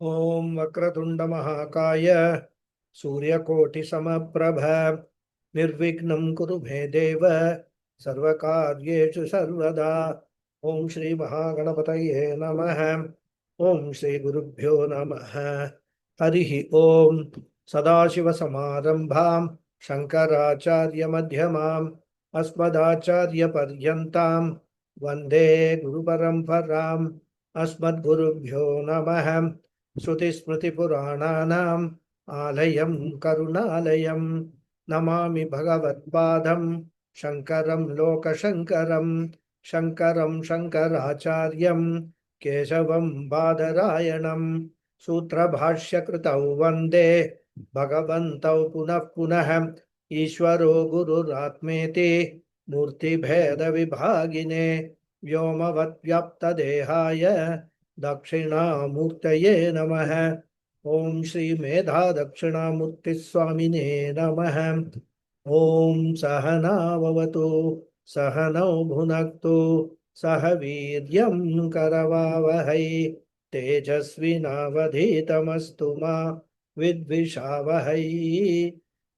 Om Vakratunda Mahakaya Suryakothi Samaprabha Nirvignam Kuru Me Deva Sarvakaryeshu Sarvada Om Shri Mahaganapataye Namaha Om Shri Gurubhyo Namaha Harihi Om Sadashiva Samarambham Shankaracharya Madhyamam Asmadacharya Paryantam Vande Guru Paramparam Asmadgurubhyo Namaha श्रुतिस्मृतिपुराणानाम् आलयं करुणालयं नमामि भगवत्पादं शङ्करं लोकशङ्करं शङ्करं शङ्कराचार्यं केशवं बादरायणं सूत्रभाष्यकृतौ वन्दे भगवन्तौ पुनः पुनः ईश्वरो गुरुरात्मेति मूर्तिभेदविभागिने व्योमवद्व्याप्तदेहाय दक्षिणामूर्तये नमः। ओम श्री मेधा दक्षिणामूर्ति स्वामिने नमः। ओम सहनाववतु सहनौ भुनक्तु सह वीर्यं करवावहै तेजस्विनावधीतमस्तु मा विद्विषावहै।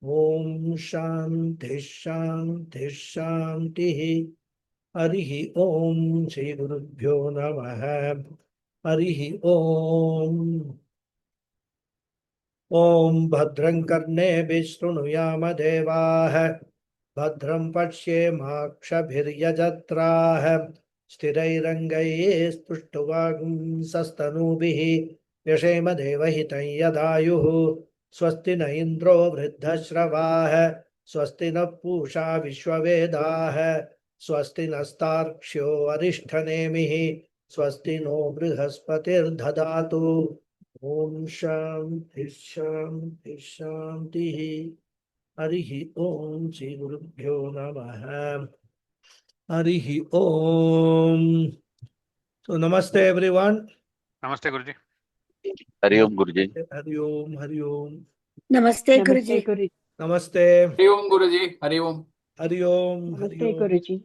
ओम शांति शांति शांतिः। हरिः ओम श्री गुरुभ्यो नमः। हरिः ओम। ओम भद्रं कर्णेभिः शृणुयाम देवाः भद्रं पश्येमाक्षभिर्यजत्राः स्थिरैरङ्गैः स्पृष्टवागुंसस्तनूभिः यशेम देवहितं यदायुः स्वस्ति न इन्द्रो वृद्धश्रवाः स्वस्ति नः पूषा विश्ववेदाः स्वस्ति नस्तार्क्ष्यो अरिष्ठनेमिः स्वस्ति नो बृहस्पतिर्दधातु। ओम शांति शांति शांतिः। हरिः ओम श्री गुरुभ्यो नमः। हरिः ओम। So namaste everyone. Namaste Guruji. Hari Om Guruji. Hari Om. Hari Om. Namaste Guruji. Namaste. Hari Om Guruji. Hari Om. Hari Om. Hari Namaste Om. Guruji.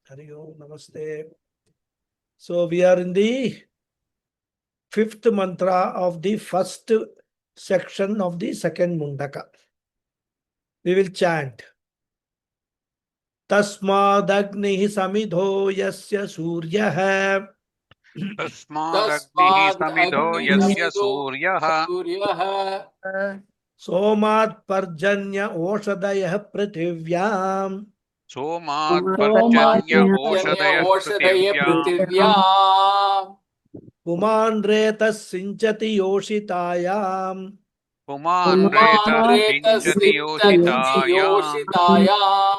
Hari Om. Namaste. So we are in the fifth mantra of the first section of the second Mundaka. We will chant. Tasmadagnihi samidho yasya suryah. Tasmadagnihi samidho yasya suryah. Somat parjanya oshadayah prithivyam. Somat parjanya oshadayah prithivya. Puman retas sinchati yoshitayam. Puman retas sinchati yoshitayam.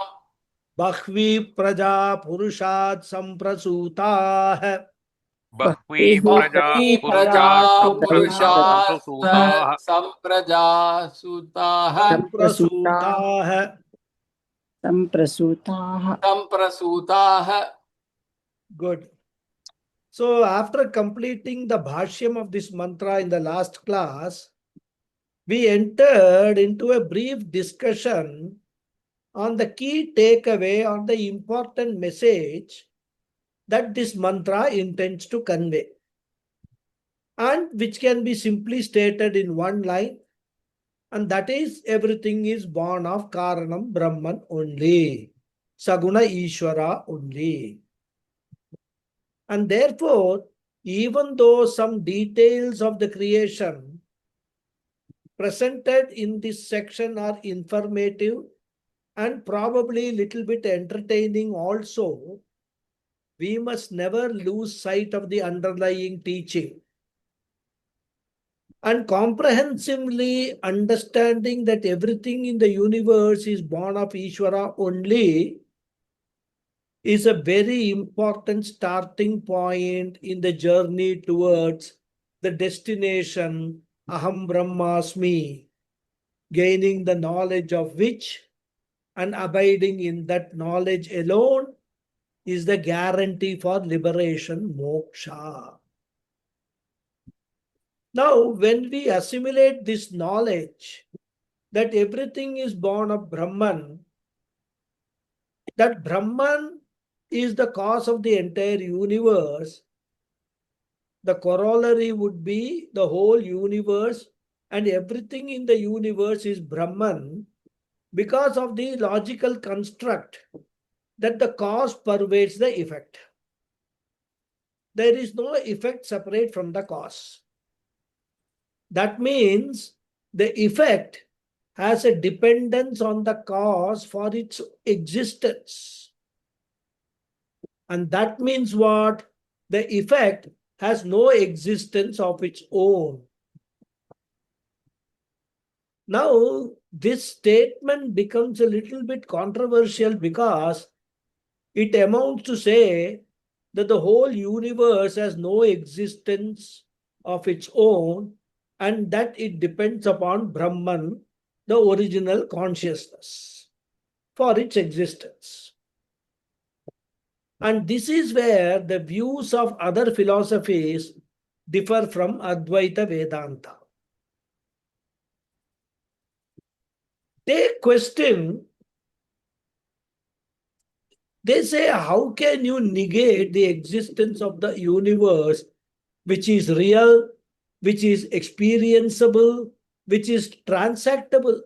Bahvi praja purushat samprasutah. Bahvi praja purushat Samprasutah. Good. So after completing the bhashyam of this mantra in the last class, we entered into a brief discussion on the key takeaway or the important message that this mantra intends to convey, and which can be simply stated in one line, and that is everything is born of Karanam Brahman only, Saguna Ishvara only. And therefore, even though some details of the creation presented in this section are informative and probably little bit entertaining also, we must never lose sight of the underlying teaching. And comprehensively understanding that everything in the universe is born of Ishvara only is a very important starting point in the journey towards the destination Aham Brahmasmi, gaining the knowledge of which and abiding in that knowledge alone is the guarantee for liberation, moksha. Now, when we assimilate this knowledge that everything is born of Brahman, that Brahman is the cause of the entire universe, the corollary would be the whole universe and everything in the universe is Brahman because of the logical construct that the cause pervades the effect. There is no effect separate from the cause. That means the effect has a dependence on the cause for its existence. And that means what? The effect has no existence of its own. Now, this statement becomes a little bit controversial because it amounts to say that the whole universe has no existence of its own and that it depends upon Brahman, the original consciousness, for its existence. And this is where the views of other philosophies differ from Advaita Vedanta. They question, they say, how can you negate the existence of the universe, which is real, which is experienceable, which is transactable?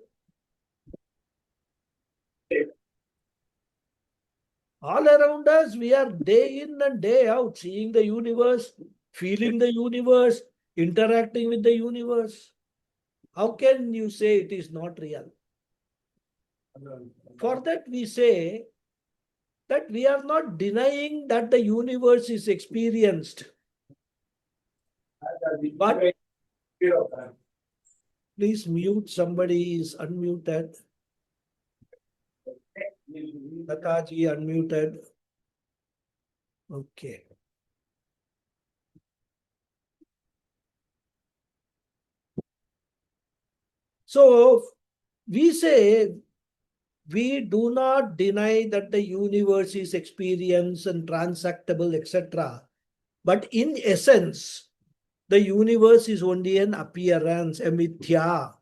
All around us, we are day in and day out seeing the universe, feeling the universe, interacting with the universe. How can you say it is not real? For that, we say that we are not denying that the universe is experienced. But please mute, somebody is unmuted. Lataji unmuted. Okay. So we say we do not deny that the universe is experienced and transactable, etc. But in essence, the universe is only an appearance, a mithya,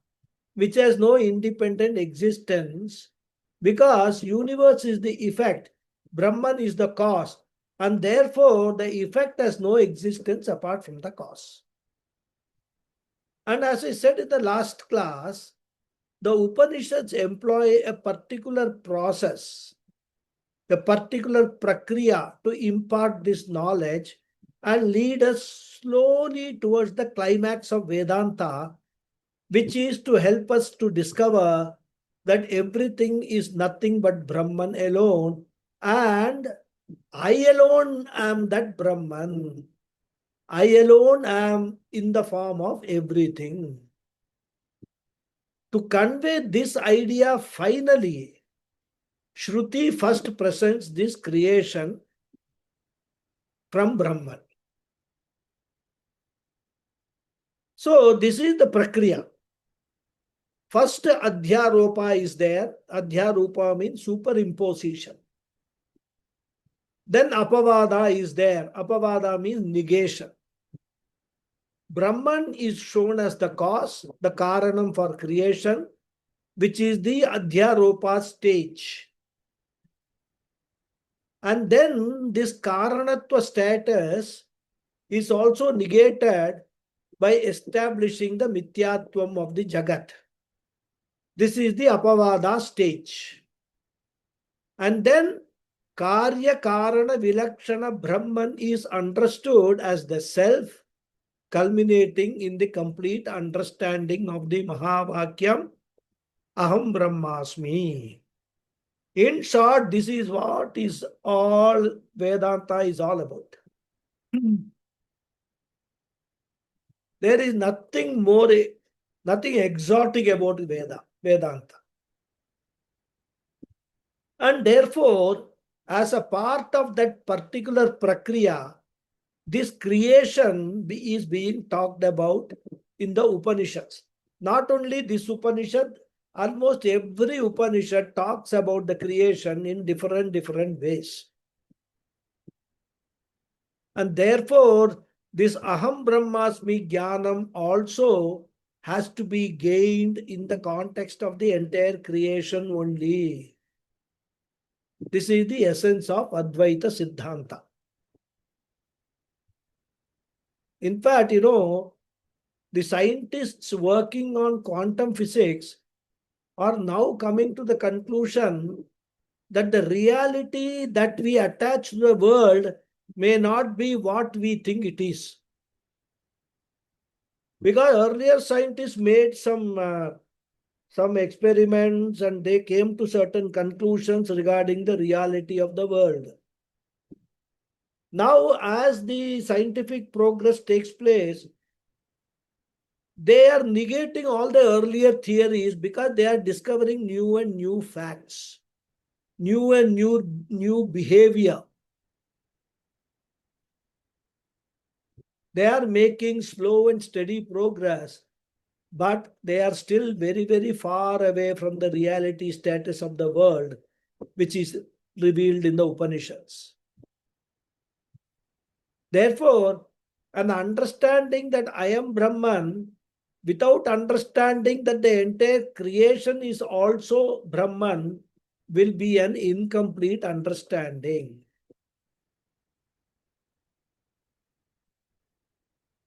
which has no independent existence because universe is the effect, Brahman is the cause, and therefore the effect has no existence apart from the cause. And as I said in the last class, the Upanishads employ a particular process, a particular prakriya to impart this knowledge and lead us slowly towards the climax of Vedanta, which is to help us to discover that everything is nothing but Brahman alone, and I alone am that Brahman. I alone am in the form of everything. To convey this idea finally, Shruti first presents this creation from Brahman. So this is the prakriya. First adhyaropa is there. Adhyaropa means superimposition. Then apavada is there. Apavada means negation. Brahman is shown as the cause, the karanam for creation, which is the adhyaropa stage. And then this karanatva status is also negated by establishing the mithyatvam of the jagat. This is the apavada stage. And then karya karana vilakshana Brahman is understood as the self, culminating in the complete understanding of the Mahavakyam, Aham Brahmasmi. In short, this is what is all Vedanta is all about. There is nothing more, nothing exotic about Vedanta. And therefore, as a part of that particular prakriya, this creation is being talked about in the Upanishads. Not only this Upanishad, almost every Upanishad talks about the creation in different ways. And therefore, this Aham Brahmasmi Jnanam also has to be gained in the context of the entire creation only. This is the essence of Advaita Siddhanta. In fact, the scientists working on quantum physics are now coming to the conclusion that the reality that we attach to the world may not be what we think it is. Because earlier scientists made some experiments and they came to certain conclusions regarding the reality of the world. Now, as the scientific progress takes place, they are negating all the earlier theories because they are discovering new and new facts, new and new behavior. They are making slow and steady progress, but they are still very, very far away from the reality status of the world, which is revealed in the Upanishads. Therefore, an understanding that I am Brahman without understanding that the entire creation is also Brahman will be an incomplete understanding.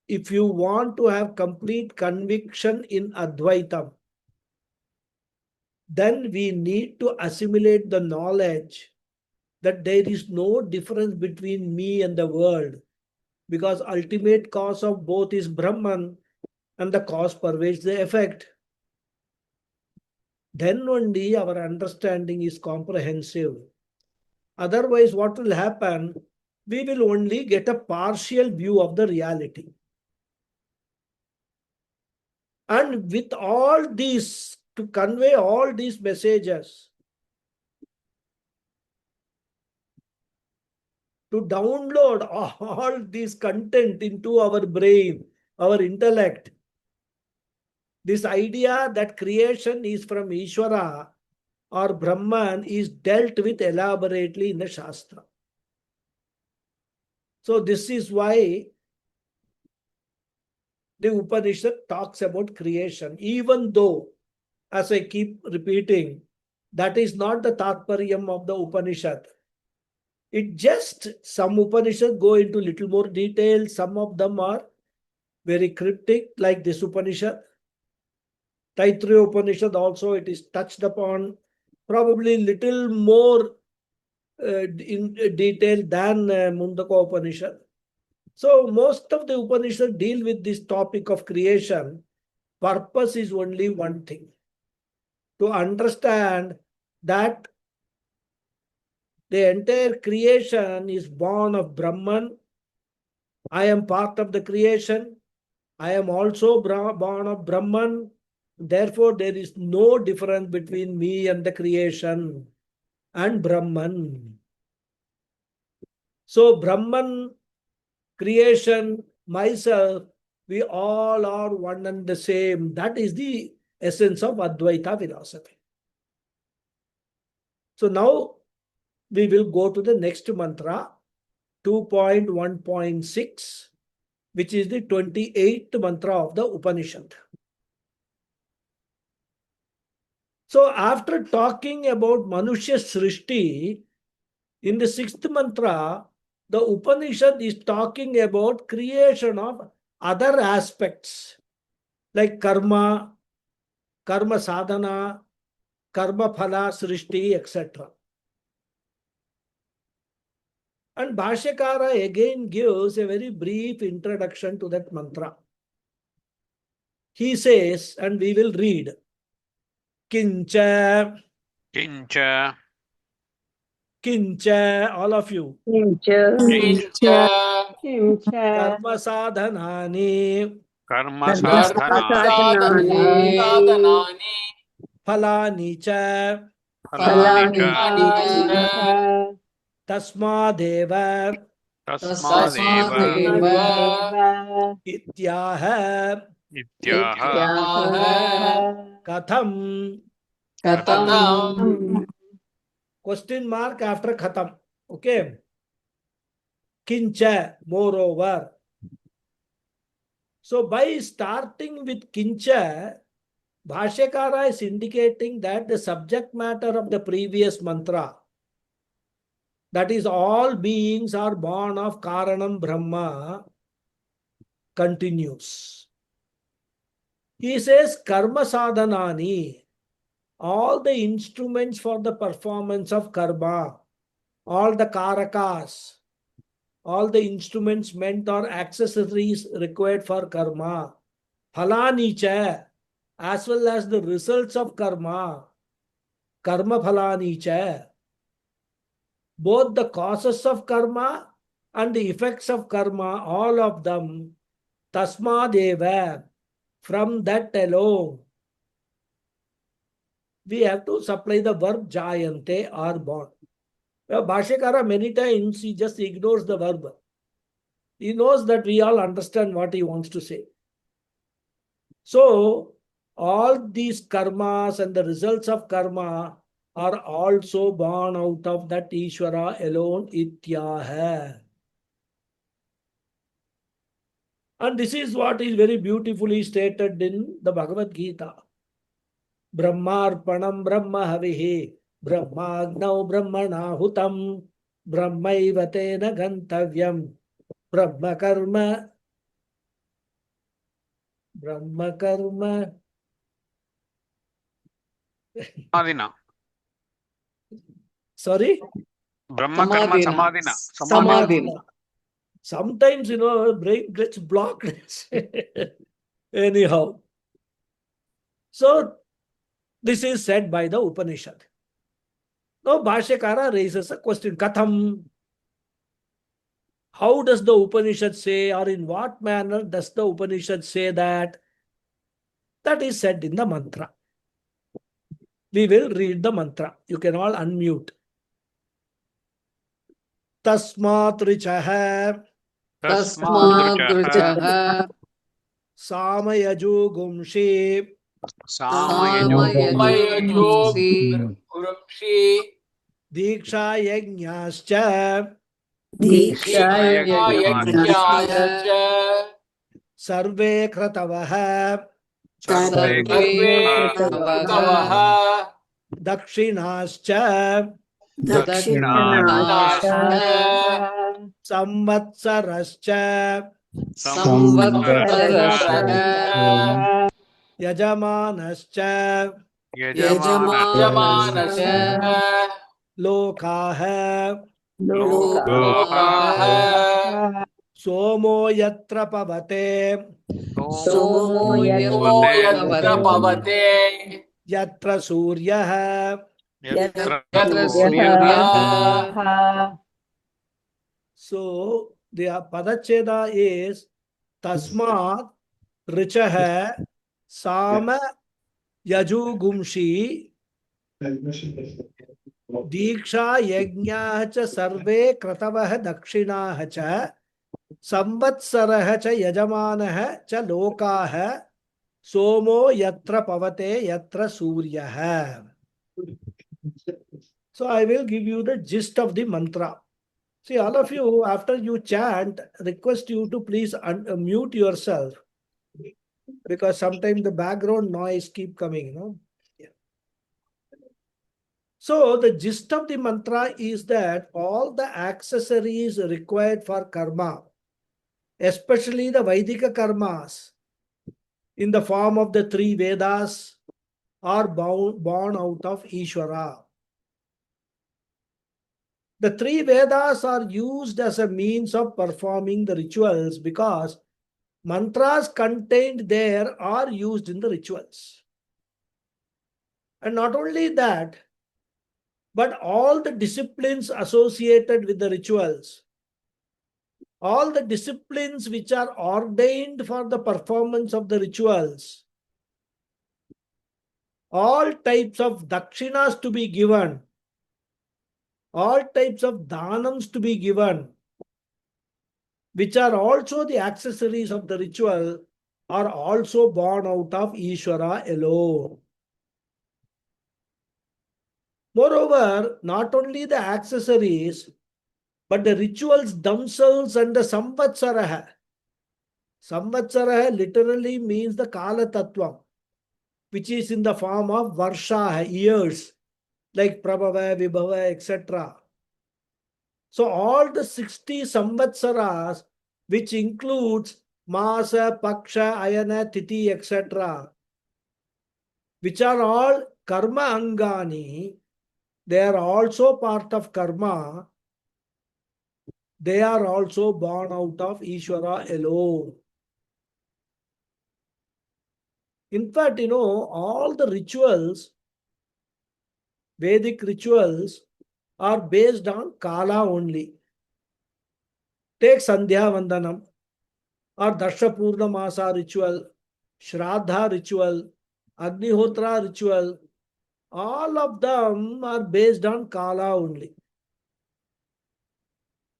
If you want to have complete conviction in Advaitam, then we need to assimilate the knowledge that there is no difference between me and the world, because ultimate cause of both is Brahman and the cause pervades the effect. Then only our understanding is comprehensive. Otherwise, what will happen? We will only get a partial view of the reality. And with all these, to convey all these messages, to download all this content into our brain, our intellect, this idea that creation is from Ishvara or Brahman is dealt with elaborately in the Shastra. So this is why the Upanishad talks about creation, even though, as I keep repeating, that is not the Tatparyam of the Upanishad. It just, some Upanishads go into little more detail, some of them are very cryptic, like this Upanishad. Taittiriya Upanishad also, it is touched upon probably little more in detail than Mundakopanishad. So most of the Upanishads deal with this topic of creation. Purpose is only one thing: to understand that the entire creation is born of Brahman. I am part of the creation. I am also born of Brahman. Therefore, there is no difference between me and the creation and Brahman. So, Brahman, creation, myself, we all are one and the same. That is the essence of Advaita philosophy. So, now we will go to the next mantra, 2.1.6, which is the 28th mantra of the Upanishad. So after talking about Manushya Srishti, in the 6th mantra, the Upanishad is talking about creation of other aspects like karma, karma sadhana, karma phala srishti, etc. And Bhashyakara again gives a very brief introduction to that mantra. He says, and we will read, Kincha, Kincha, Kincha, all of you. Kincha Karma sadhanani, karma Karma sadhanani, sadhanani phalani cha, phalani phalani cha, cha tasmadeva, tasmadeva, ityaha, ityaha, katham, katam question mark after khatam. Okay. Kincha, moreover. So by starting with Kincha, Bhashyakara is indicating that the subject matter of the previous mantra, that is, all beings are born of Karanam Brahma, continues. He says karma sadhanani, all the instruments for the performance of karma, all the karakas, all the instruments meant or accessories required for karma, phalani cha, as well as the results of karma, karma phalani cha, both the causes of karma and the effects of karma, all of them, tasmadeva, from that alone, we have to supply the verb jayante or born. Bhashyakara many times he just ignores the verb. He knows that we all understand what he wants to say. So, all these karmas and the results of karma are also born out of that Ishvara alone, ityaha. And this is what is very beautifully stated in the Bhagavad Gita. Brahmarpanam Brahma Havihi, Brahmagnau Brahmanahutam, Brahmaiva tena gantavyam, Brahma karma. Samadhina. Sorry? Brahma karma samadhina. Samadhina. Sometimes, brain gets blocked. Anyhow. So, this is said by the Upanishad. Now, Bhashyakara raises a question. Katham. How does the Upanishad say, or in what manner does the Upanishad say that? That is said in the mantra. We will read the mantra. You can all unmute. Tasmat richaha Tasmadruchaha samayaju gumshi Samayajogumsi diksha yajñascha Dikshayajnasya sarve kratavaha Sarve Kratavaha dakshinascha Dakshinasya samvatsarascha Samvatsarasya yajamanascha Yajamanasya lokaha Lokaha somo yatra pavate Somo Yatra Pavate yatra suryaha. Yatra Suryaha So the padacheda is tasmat richaha sama yaju gumshi diksha yajñah cha sarve kratavah dakshinah cha samvatsarah cha yajamanah cha lokah somo yatra pavate yatra suryah. So I will give you the gist of the mantra. See, all of you, after you chant, request you to please mute yourself, because sometimes the background noise keep coming, Yeah. So the gist of the mantra is that all the accessories required for karma, especially the Vaidika karmas, in the form of the three Vedas, are born out of Ishvara. The three Vedas are used as a means of performing the rituals because mantras contained there are used in the rituals. And not only that, but all the disciplines associated with the rituals, all the disciplines which are ordained for the performance of the rituals, all types of dakshinas to be given, all types of dhanams to be given, which are also the accessories of the ritual, are also born out of Ishvara alone. Moreover, not only the accessories, but the rituals themselves and the samvatsaraha. Samvatsaraha literally means the Kala Tattvam, which is in the form of Varsha, years, like Prabhava, Vibhava, etc. So all the 60 samvatsaras, which includes Masa, Paksha, Ayana, Titi, etc., which are all karma angani, they are also part of karma. They are also born out of Ishvara alone. In fact, all the rituals, Vedic rituals, are based on Kala only. Take Sandhya Vandanam or Darsha Purnamasa ritual, Shraddha ritual, Agnihotra ritual, all of them are based on Kala only.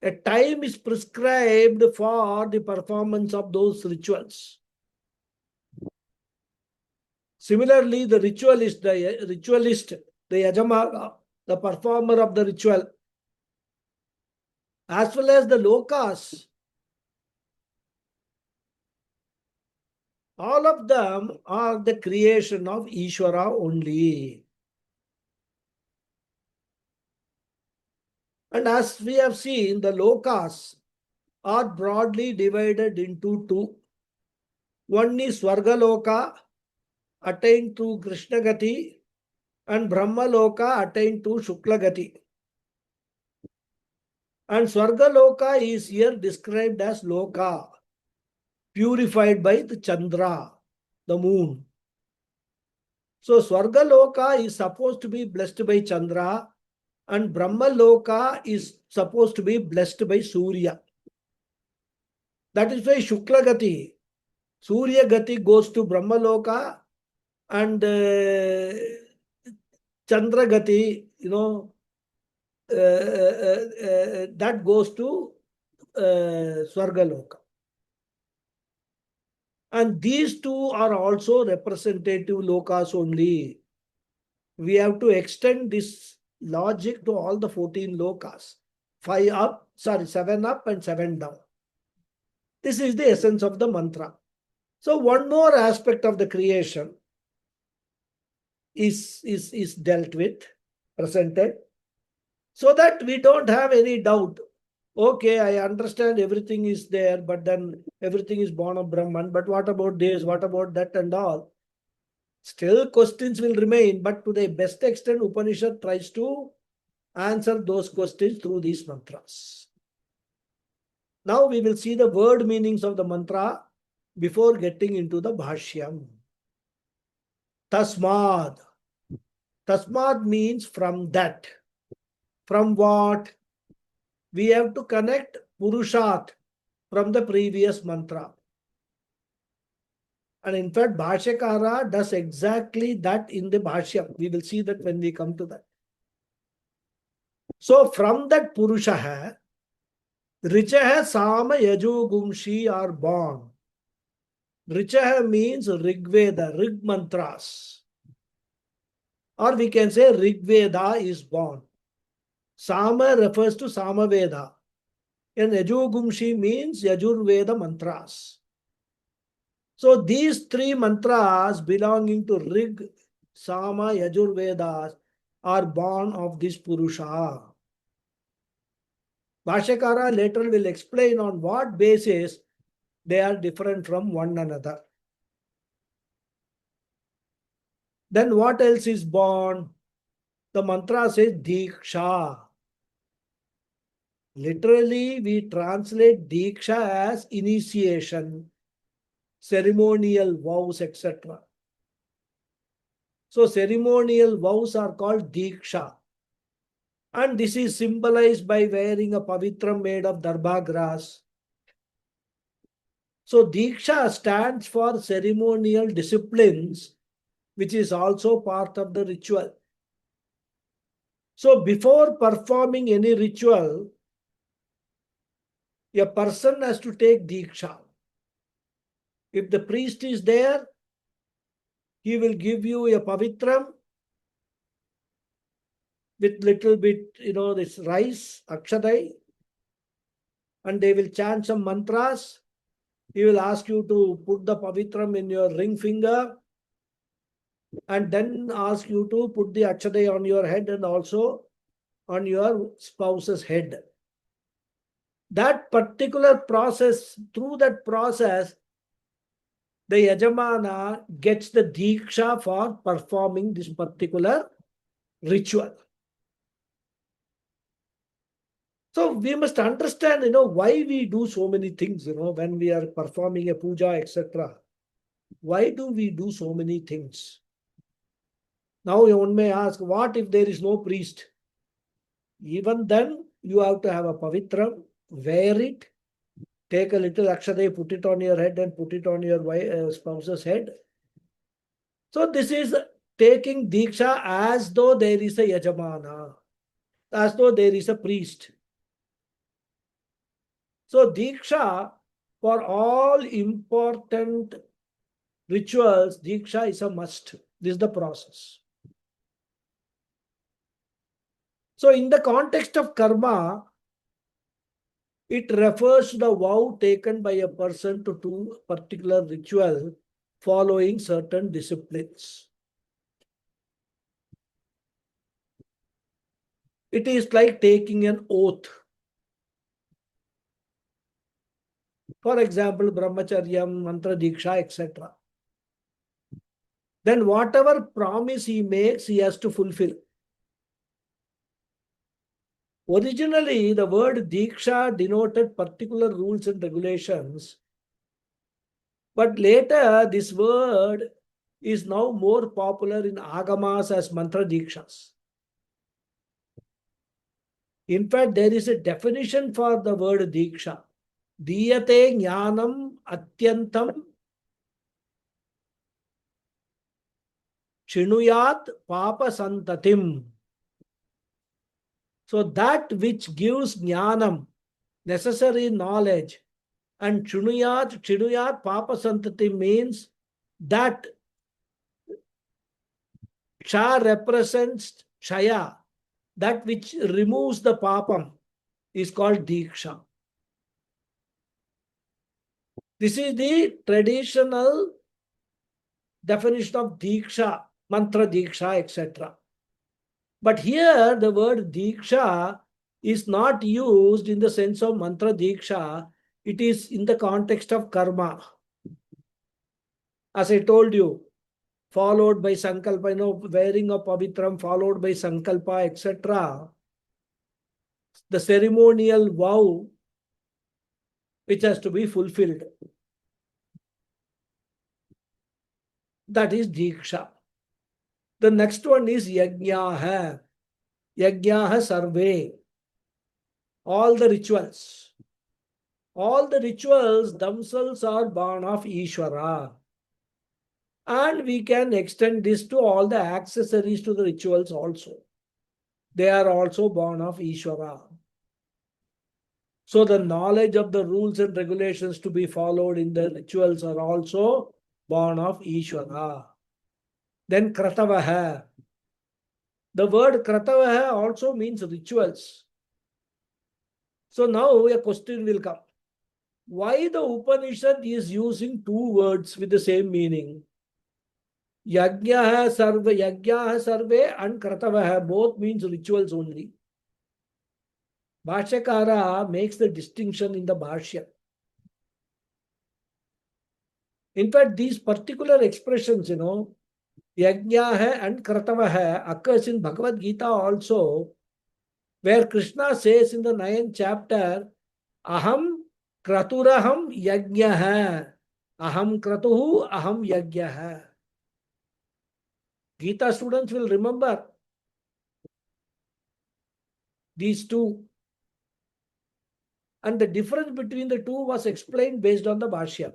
A time is prescribed for the performance of those rituals. Similarly, the ritualist, the Yajamaka, the performer of the ritual, as well as the lokas, all of them are the creation of Ishvara only. And as we have seen, the lokas are broadly divided into two. One is Swargaloka, attained to Krishnagati, and Brahmaloka, attained to Shuklagati. And Swargaloka is here described as Loka, purified by the Chandra, the moon. So Swargaloka is supposed to be blessed by Chandra, and Brahmaloka is supposed to be blessed by Surya. That is why Shuklagati, Surya Gati goes to Brahmaloka, and Chandra Gati, that goes to Swargaloka. And these two are also representative lokas only. We have to extend this logic to all the 14 lokas. 7 up and 7 down. This is the essence of the mantra. So one more aspect of the creation is dealt with, presented, so that we don't have any doubt. Okay, I understand everything is there, but then everything is born of Brahman. But what about this? What about that and all? Still questions will remain, but to the best extent, Upanishad tries to answer those questions through these mantras. Now we will see the word meanings of the mantra before getting into the bhashyam. Tasmad. Tasmad means from that. From what? We have to connect Purushat from the previous mantra. And in fact, Bhashyakara does exactly that in the Bhashyam. We will see that when we come to that. So from that Purusha, Richaha, Sama, Yaju, Gumshi are born. Richaha means Rigveda, Rig mantras. Or we can say Rigveda is born. Sama refers to Samaveda. And Yajugumshi means Yajurveda mantras. So these three mantras belonging to Rig, Sama, Yajurvedas are born of this Purusha. Bhashyakara later will explain on what basis they are different from one another. Then what else is born? The mantra says Diksha. Literally, we translate Diksha as initiation, ceremonial vows, etc. So ceremonial vows are called Diksha. And this is symbolized by wearing a pavitram made of darbha grass. So Diksha stands for ceremonial disciplines, which is also part of the ritual. So before performing any ritual, a person has to take Diksha. If the priest is there, he will give you a pavitram with little bit, this rice, akshadai, and they will chant some mantras. He will ask you to put the pavitram in your ring finger and then ask you to put the akshadai on your head and also on your spouse's head. that particular process, through that process, the Yajamana gets the Diksha for performing this particular ritual. So we must understand, why we do so many things, when we are performing a puja, etc. Why do we do so many things? Now one may ask, what if there is no priest? Even then, you have to have a pavitram, wear it, take a little akshade, put it on your head and put it on your spouse's head. So this is taking Diksha as though there is a Yajamana, as though there is a priest. So Diksha, for all important rituals, Diksha is a must. This is the process. So in the context of karma, it refers to the vow taken by a person to do a particular ritual following certain disciplines. It is like taking an oath. For example, brahmacharyam, mantra diksha, etc. Then whatever promise he makes, he has to fulfill. Originally, the word diksha denoted particular rules and regulations. But later, this word is now more popular in agamas as mantra dikshas. In fact, there is a definition for the word diksha. Diyate jnanam atyantam chinuyat papa santatim. So that which gives jnanam, necessary knowledge, and chinuyat papa santatim means that cha represents chaya, that which removes the papam is called diksha. This is the traditional definition of diksha, mantra diksha, etc. But here the word diksha is not used in the sense of mantra diksha. It is in the context of karma. As I told you, followed by sankalpa, wearing of pavitram, followed by sankalpa, etc. The ceremonial vow which has to be fulfilled. That is diksha. The next one is yajnaha. Yajnaha sarve. All the rituals. All the rituals themselves are born of Ishvara. And we can extend this to all the accessories to the rituals also. They are also born of Ishvara. So the knowledge of the rules and regulations to be followed in the rituals are also born of Ishvara. Then kratavaha. The word kratavaha also means rituals. So now a question will come. Why the Upanishad is using two words with the same meaning? Yajnaha sarve and kratavaha both means rituals only. Bhashyakara makes the distinction in the Bhashya. In fact, these particular expressions, Yajnaha and Kratavaha occurs in Bhagavad Gita also, where Krishna says in the 9th chapter, Aham Kraturaham Yajnaha. Aham Kratuhu Aham Yajnaha. Gita students will remember these two. And the difference between the two was explained based on the Bhashya.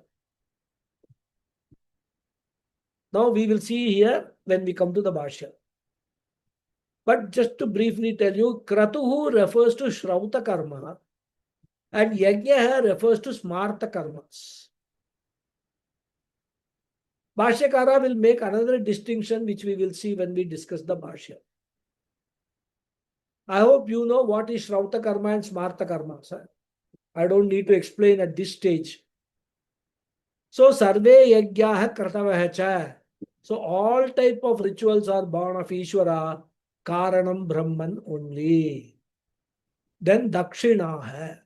Now we will see here when we come to the Bhashya. But just to briefly tell you, Kratuhu refers to Shrauta karma and Yajnaha refers to Smarta karmas. Bhashyakara will make another distinction which we will see when we discuss the Bhashya. I hope you know what is Shrauta karma and Smarta karma. Sir. I don't need to explain at this stage. So, sarve yajnaha kratavaha cha. So, all type of rituals are born of Ishvara, karanam Brahman only. Then dakshinaha.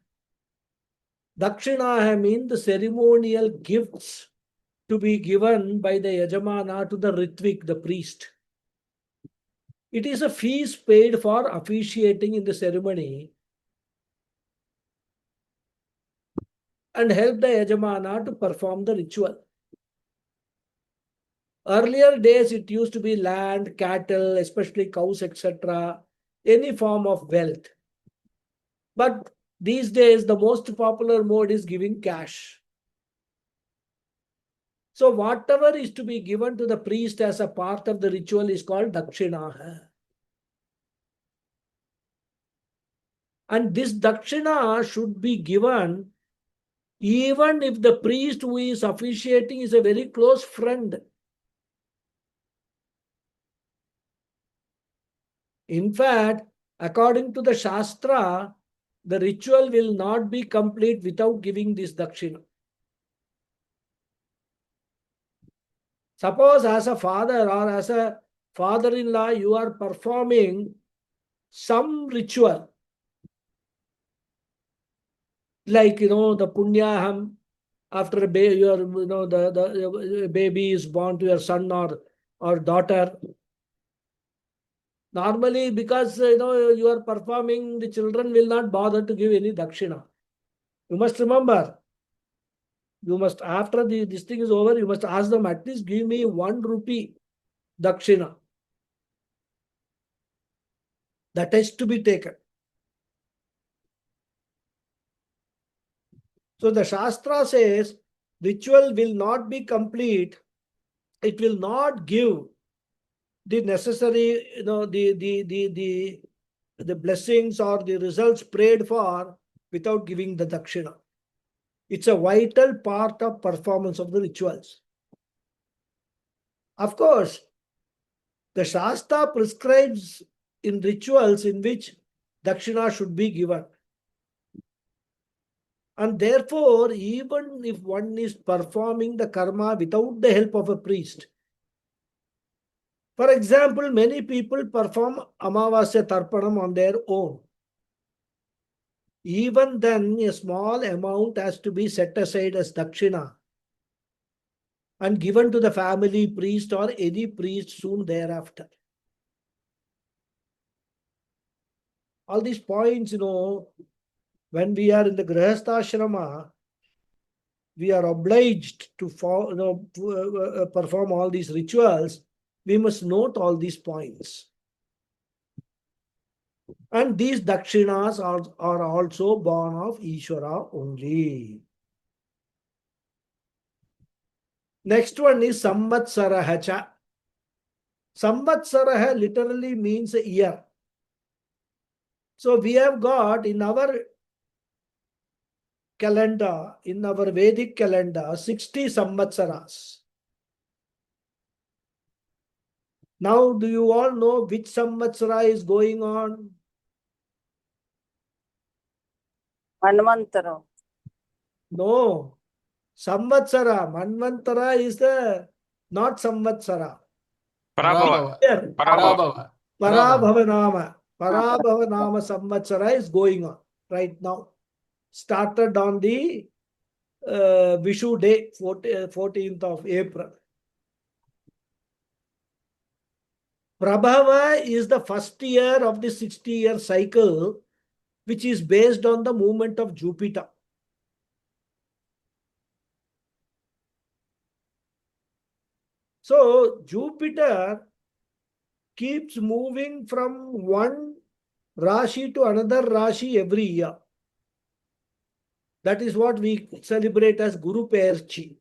Dakshina means the ceremonial gifts to be given by the Yajamana to the Ritvik, the priest. It is a fees paid for officiating in the ceremony and help the Yajamana to perform the ritual. Earlier days, it used to be land, cattle, especially cows, etc., any form of wealth. But these days, the most popular mode is giving cash. So whatever is to be given to the priest as a part of the ritual is called dakshina. And this dakshina should be given even if the priest who is officiating is a very close friend. In fact, according to the Shastra, the ritual will not be complete without giving this dakshina. Suppose as a father or as a father-in-law, you are performing some ritual, like, the punyaham, after the baby is born to your son or daughter. Normally, because you are performing, the children will not bother to give any dakshina. You must remember, after this thing is over, you must ask them, at least give me 1 rupee dakshina. That has to be taken. So the Shastra says ritual will not be complete. It will not give the necessary, the blessings or the results prayed for without giving the dakshina. It's a vital part of performance of the rituals. Of course, the Shastra prescribes in rituals in which dakshina should be given. And therefore, even if one is performing the karma without the help of a priest, for example, many people perform Amavasya Tarpanam on their own. Even then, a small amount has to be set aside as dakshina and given to the family priest or any priest soon thereafter. All these points, when we are in the Grihastha we are obliged to perform all these rituals. We must note all these points. And these dakshinas are also born of Ishvara only. Next one is Samvatsaraha. Samvatsaraha literally means a year. So we have got in our calendar, in our Vedic calendar, 60 Samvatsaras. Now, do you all know which Samvatsara is going on? Manvantara. No. Samvatsara. Manvantara is not Samvatsara. Parabhava. Here, Parabhava. Parabhavanama. Parabhavanama Samvatsara is going on right now. Started on the Vishu day, 14th of April. Prabhava is the first year of the 60-year cycle, which is based on the movement of Jupiter. So Jupiter keeps moving from one Rashi to another Rashi every year. That is what we celebrate as Guru Perchi.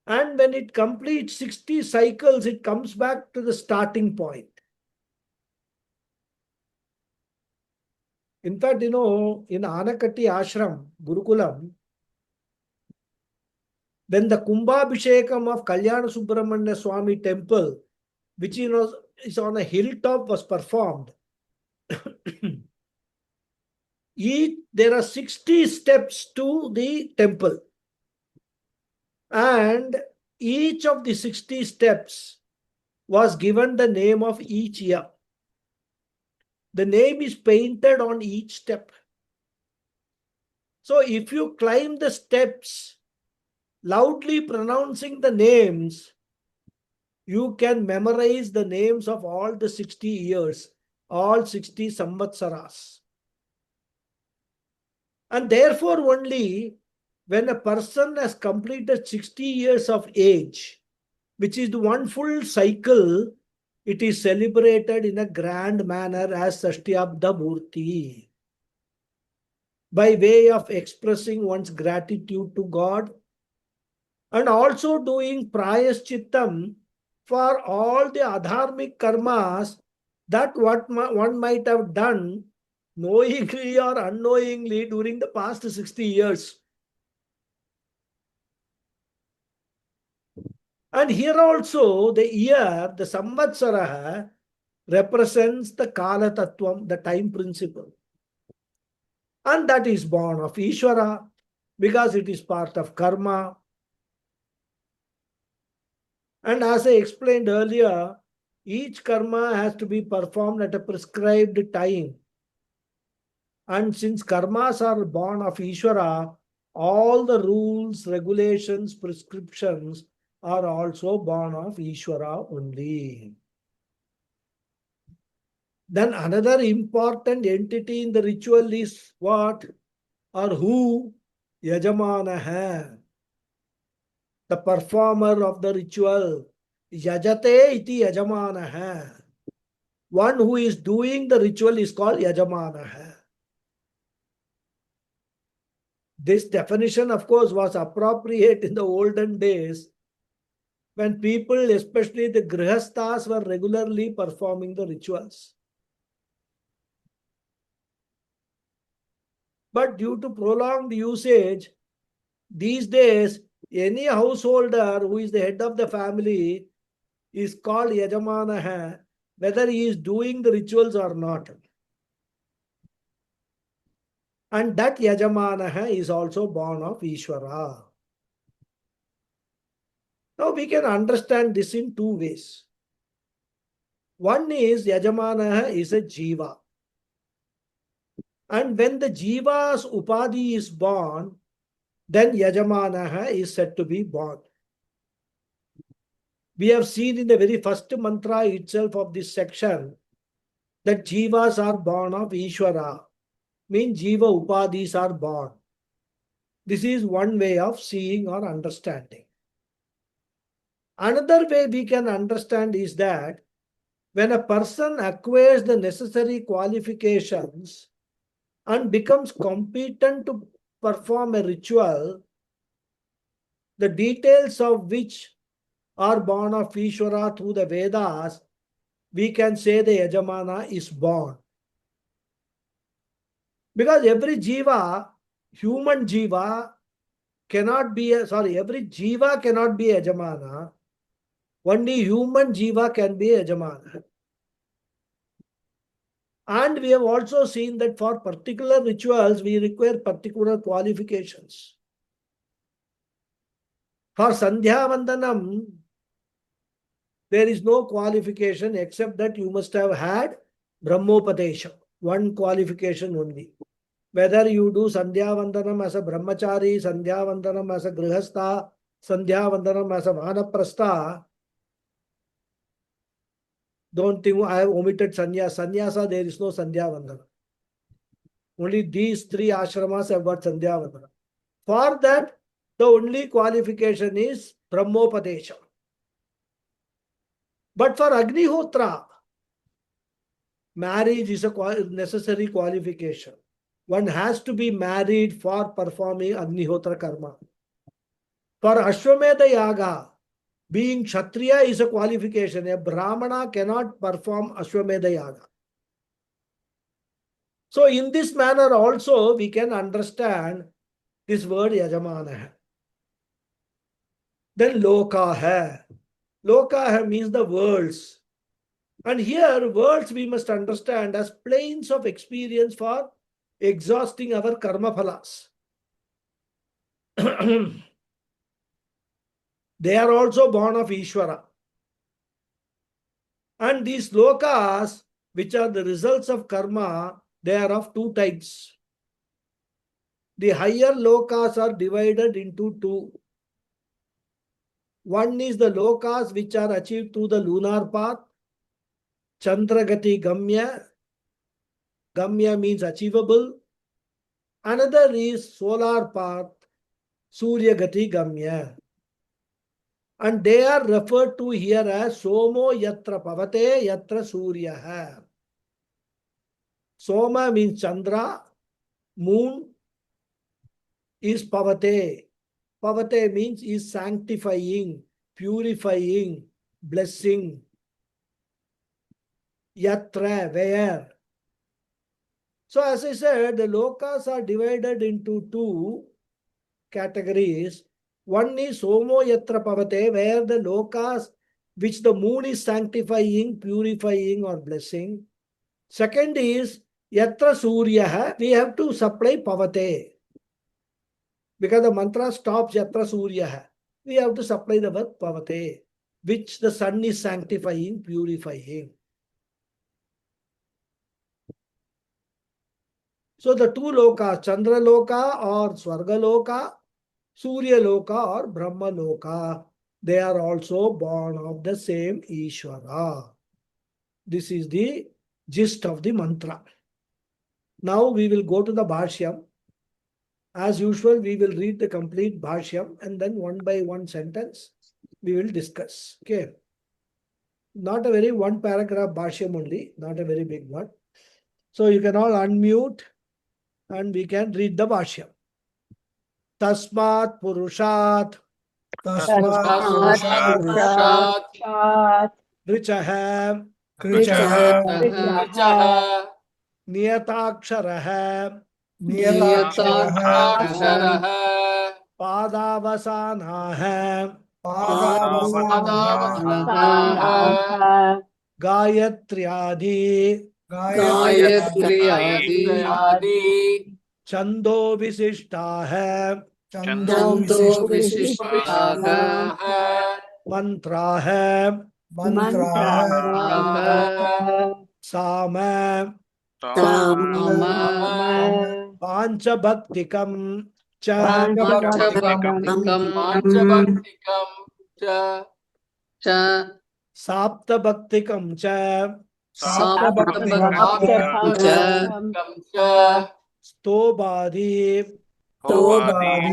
And when it completes 60 cycles, it comes back to the starting point. In fact, in Anakati Ashram, Gurukulam, when the Kumbhabhishekam of Kalyana Subramanya Swami temple, which is on a hilltop, was performed, there are 60 steps to the temple. And each of the 60 steps was given the name of each year. The name is painted on each step. So if you climb the steps, loudly pronouncing the names, you can memorize the names of all the 60 years, all 60 samvatsaras. And therefore only when a person has completed 60 years of age, which is the one full cycle, it is celebrated in a grand manner as Sashtiyabda Murti, by way of expressing one's gratitude to God and also doing prayaschittam for all the adharmic karmas that one might have done knowingly or unknowingly during the past 60 years. And here also the year, the samvatsara, represents the kala tattvam, the time principle. And that is born of Ishvara because it is part of karma. And as I explained earlier, each karma has to be performed at a prescribed time. And since karmas are born of Ishvara, all the rules, regulations, prescriptions are also born of Ishvara only. Then another important entity in the ritual is what or who? Yajamana, the performer of the ritual. Yajate iti yajamana. One who is doing the ritual is called Yajamana. This definition, of course, was appropriate in the olden days when people, especially the grihasthas, were regularly performing the rituals. But due to prolonged usage, these days, any householder who is the head of the family is called Yajamana, whether he is doing the rituals or not. And that Yajamana is also born of Ishvara. Now we can understand this in two ways. One is Yajamana is a jiva. And when the jiva's upadhi is born, then Yajamana is said to be born. We have seen in the very first mantra itself of this section that jivas are born of Ishvara, means jiva upadhis are born. This is one way of seeing or understanding. Another way we can understand is that when a person acquires the necessary qualifications and becomes competent to perform a ritual, the details of which are born of Ishvara through the Vedas, we can say the Yajamana is born. Because every jiva, human jiva, cannot be every jiva cannot be Yajamana. Only human jiva can be Yajamana. And we have also seen that for particular rituals, we require particular qualifications. For Sandhya Vandanam, there is no qualification except that you must have had Brahmopadesha, one qualification only. Whether you do Sandhya Vandanam as a Brahmachari, Sandhya Vandanam as a Grihastha, Sandhya Vandanam as a Vanaprastha, don't think I have omitted Sannyasa. Sannyasa, there is no Sandhya Vandana. Only these three ashramas have got Sandhya Vandana. For that, the only qualification is Brahmopadesha. But for Agnihotra, marriage is a necessary qualification. One has to be married for performing Agnihotra karma. For Ashwamedha Yaga, being Kshatriya is a qualification. A Brahmana cannot perform Ashwamedha Yaga. So in this manner also we can understand this word Yajamana. Then Lokaha. Lokaha means the worlds. And here worlds we must understand as planes of experience for exhausting our karma phalas. They are also born of Ishvara. And these lokas, which are the results of karma, they are of two types. the higher lokas are divided into two. One is the lokas which are achieved through the lunar path. Chandragati Gamya. Gamya means achievable. Another is solar path. Surya Gati Gamya. And they are referred to here as Somo Yatra Pavate Yatra Surya. Soma means Chandra. Moon is Pavate. Pavate means is sanctifying, purifying, blessing. Yatra, where. So as I said, the lokas are divided into two categories. One is Somo Yatra Pavate, where the lokas which the moon is sanctifying, purifying or blessing. Second is Yatra Surya, we have to supply Pavate. Because the mantra stops Yatra Surya, we have to supply the word Pavate, which the sun is sanctifying, purifying. So the two lokas, Chandra Loka or Swarga Loka, Surya Loka or Brahma Loka, they are also born of the same Ishvara. This is the gist of the mantra. Now we will go to the Bhashyam. As usual, we will read the complete Bhashyam and then one by one sentence we will discuss. Okay. Not a very one paragraph Bhashyam only, not a very big one. So you can all unmute and we can read the Bhashyam. Tasmat Purushat Purushat Richaha Richaha Niyataksharaha Niyataksharah Padavasanaha Padavasanaha Gayatriadi Gayatriyadi Chando Visishtaha Chando Visishtaha Mantraha Mantraha Sama Sama Panchabhaktikam Cha Panchabhaktikam Cha Saptabhaktikam Cha Saptabhaktikam Cha Stobadhi Tobadi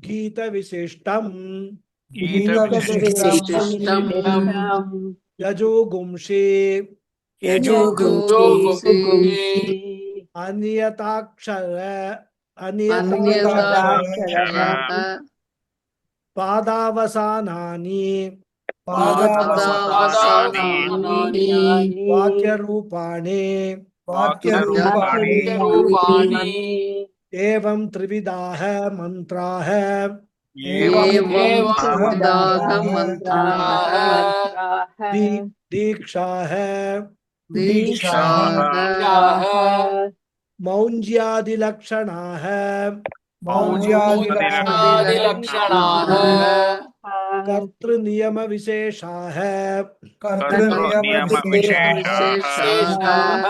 Gita Visishtam Visishtam Yajogumshi Yajogumsi Anyatakshara Anyatakshara Padavasanani Padavasanani Vakyarupani Vakyarupani Evam Trividaha Mantraha Evam Trividaha Mantraha Dikshaha Dikshaha Maunjyadi Lakshanaha Maunyadilakshanaha Kartru Niyama Visheshaha Visheshaha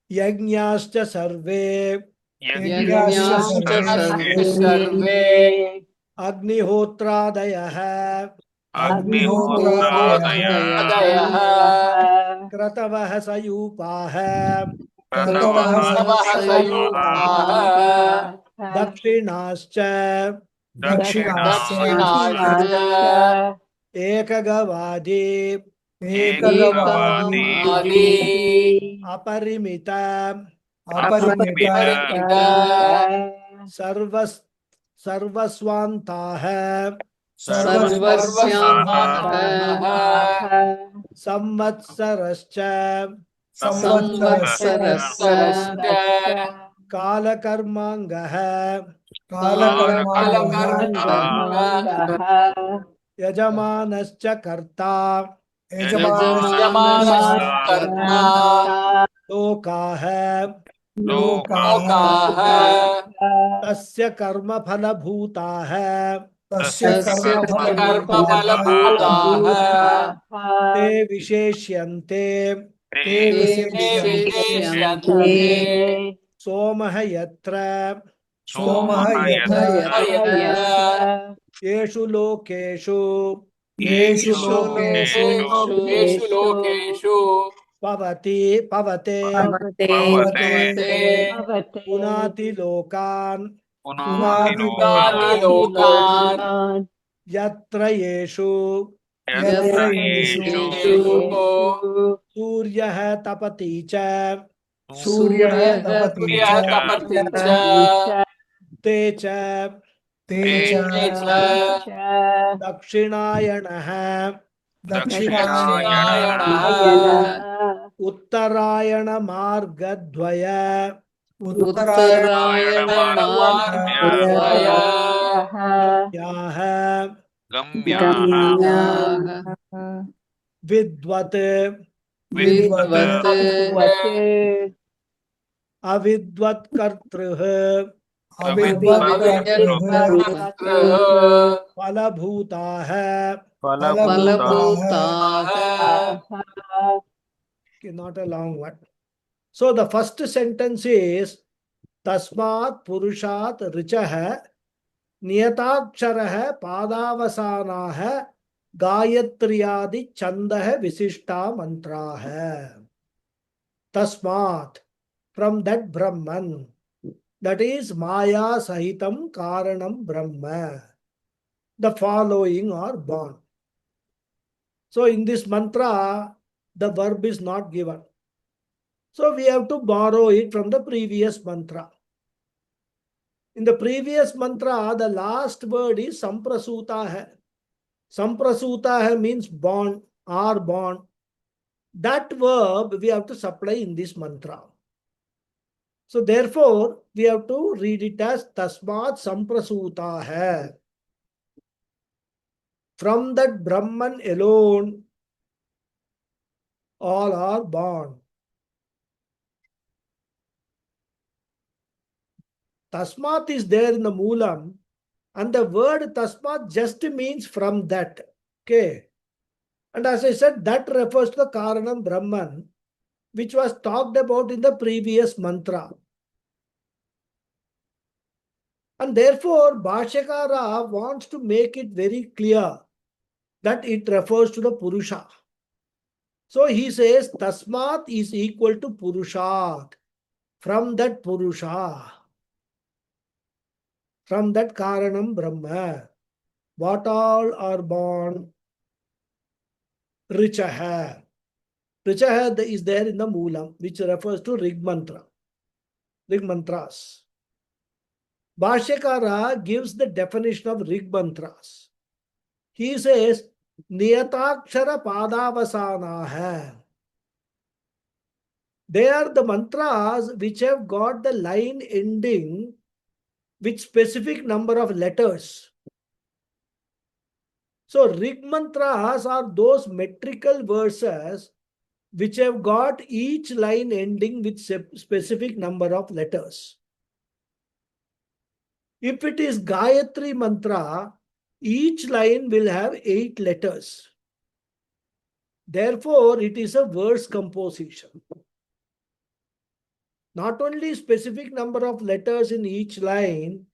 Yajñascha Sarve Yajñascha sarve Agnihotradayah Agnihotradayaha Kratavah Sayupaha Savahasayupaha Dakshinascha Dakshinascha Ekagavadi Ekavadi Aparimita Aparimita Sarvaswantaha Sarvasyantaha Samvatsarascha Samvatsarasya Kalakarmangaha Kalakarmangaha Yajamanascha Karta Yajamanasya karta Lokaha Lokaha Tasya Karma Phalabhutaha Tasya karma phalabhutaha Te Visheshyante Te viseshyante Somah yatra सोमः यत्र Yeshu lokeshu येषु लोकेषु येषु लोकेषु Pavate भवते Punati lokan पुनाति पुनाति लोकान् लोकान् Yatra yeshu यत्र येषु Suryah tapati cha सूर्यः तपति च Te cha ते च Dakshinayanaha दक्षिणायनः Uttarayana margadvaya Uttarayan मार्गद्वय Yaha गम्याः Vidvat विद्वत् Avidvat kartruh अविद्वत्कर्तृः Palabhutah. फलभूताः Okay, not a long one. So the first sentence is Tasmat Purushat Richah Niyataksharaha Padavasanaha Gayatriyadi Chandah Visishta Mantraha. Tasmat, from that Brahman, that is Maya Sahitam Karanam Brahma. The following are born. So in this mantra, the verb is not given. So we have to borrow it from the previous mantra. In the previous mantra, the last word is Samprasuta hai. Samprasuta hai means born or born. That verb we have to supply in this mantra. So therefore, we have to read it as Tasmat Samprasuta hai. From that Brahman alone, all are born. Tasmat is there in the Moolam, and the word Tasmat just means from that. Okay. And as I said, that refers to the Karanam Brahman, which was talked about in the previous mantra. And therefore, Bhashyakara wants to make it very clear that it refers to the Purusha. So he says, Tasmat is equal to Purushat. From that Purusha. From that Karanam Brahma. What all are born? Richaha. Richaha is there in the Moolam, which refers to Rig Mantra. Rig Mantras. Bhashyakara gives the definition of Rig Mantras. He says, Niyatakshara Padavasanaha. They are the mantras which have got the line ending with specific number of letters. So Rig Mantras are those metrical verses which have got each line ending with specific number of letters. If it is Gayatri Mantra, each line will have 8 letters. Therefore, it is a verse composition. Not only specific number of letters in each line,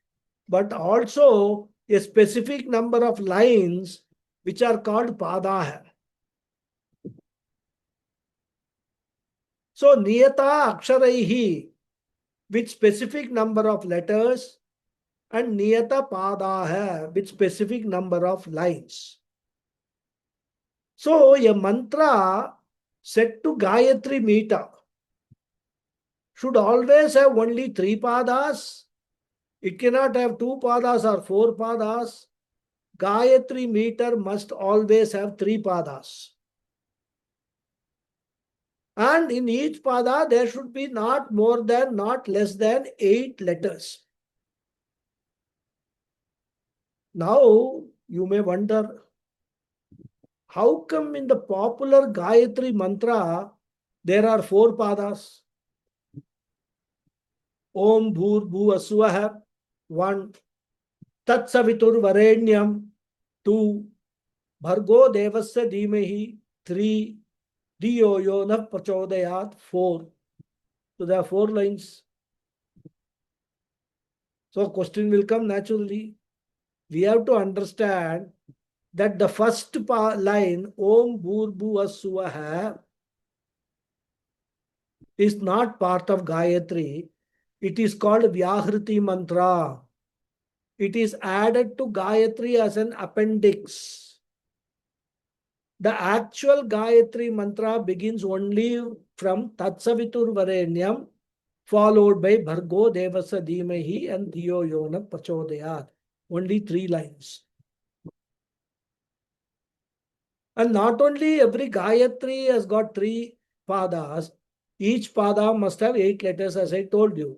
but also a specific number of lines which are called Padaha. So, Niyata Aksharaihi, with specific number of letters, and Niyata Padaha, with specific number of lines. So, a mantra set to Gayatri meter should always have only 3 padas. It cannot have 2 padas or 4 padas. Gayatri meter must always have 3 padas. And in each pada, there should be not more than, not less than 8 letters. Now, you may wonder, how come in the popular Gayatri mantra, there are 4 padas? Om Bhur Bhu Aswaha, 1. Tat Savitur Varenyam, 2. Bhargo Devasya Dhimahi, 3. Diyo Yonah Prachodayat, 4. So there are 4 lines. So question will come naturally. We have to understand that the first line, Om Bhurbu Assuvaha, is not part of Gayatri. It is called Vyahriti Mantra. It is added to Gayatri as an appendix. The actual Gayatri Mantra begins only from Tatsavitur Varenyam, followed by Bhargo Devasa Dhimahi and Dhiyo Yona Prachodayat. Only 3 lines. And not only every Gayatri has got 3 padas, each pada must have 8 letters, as I told you.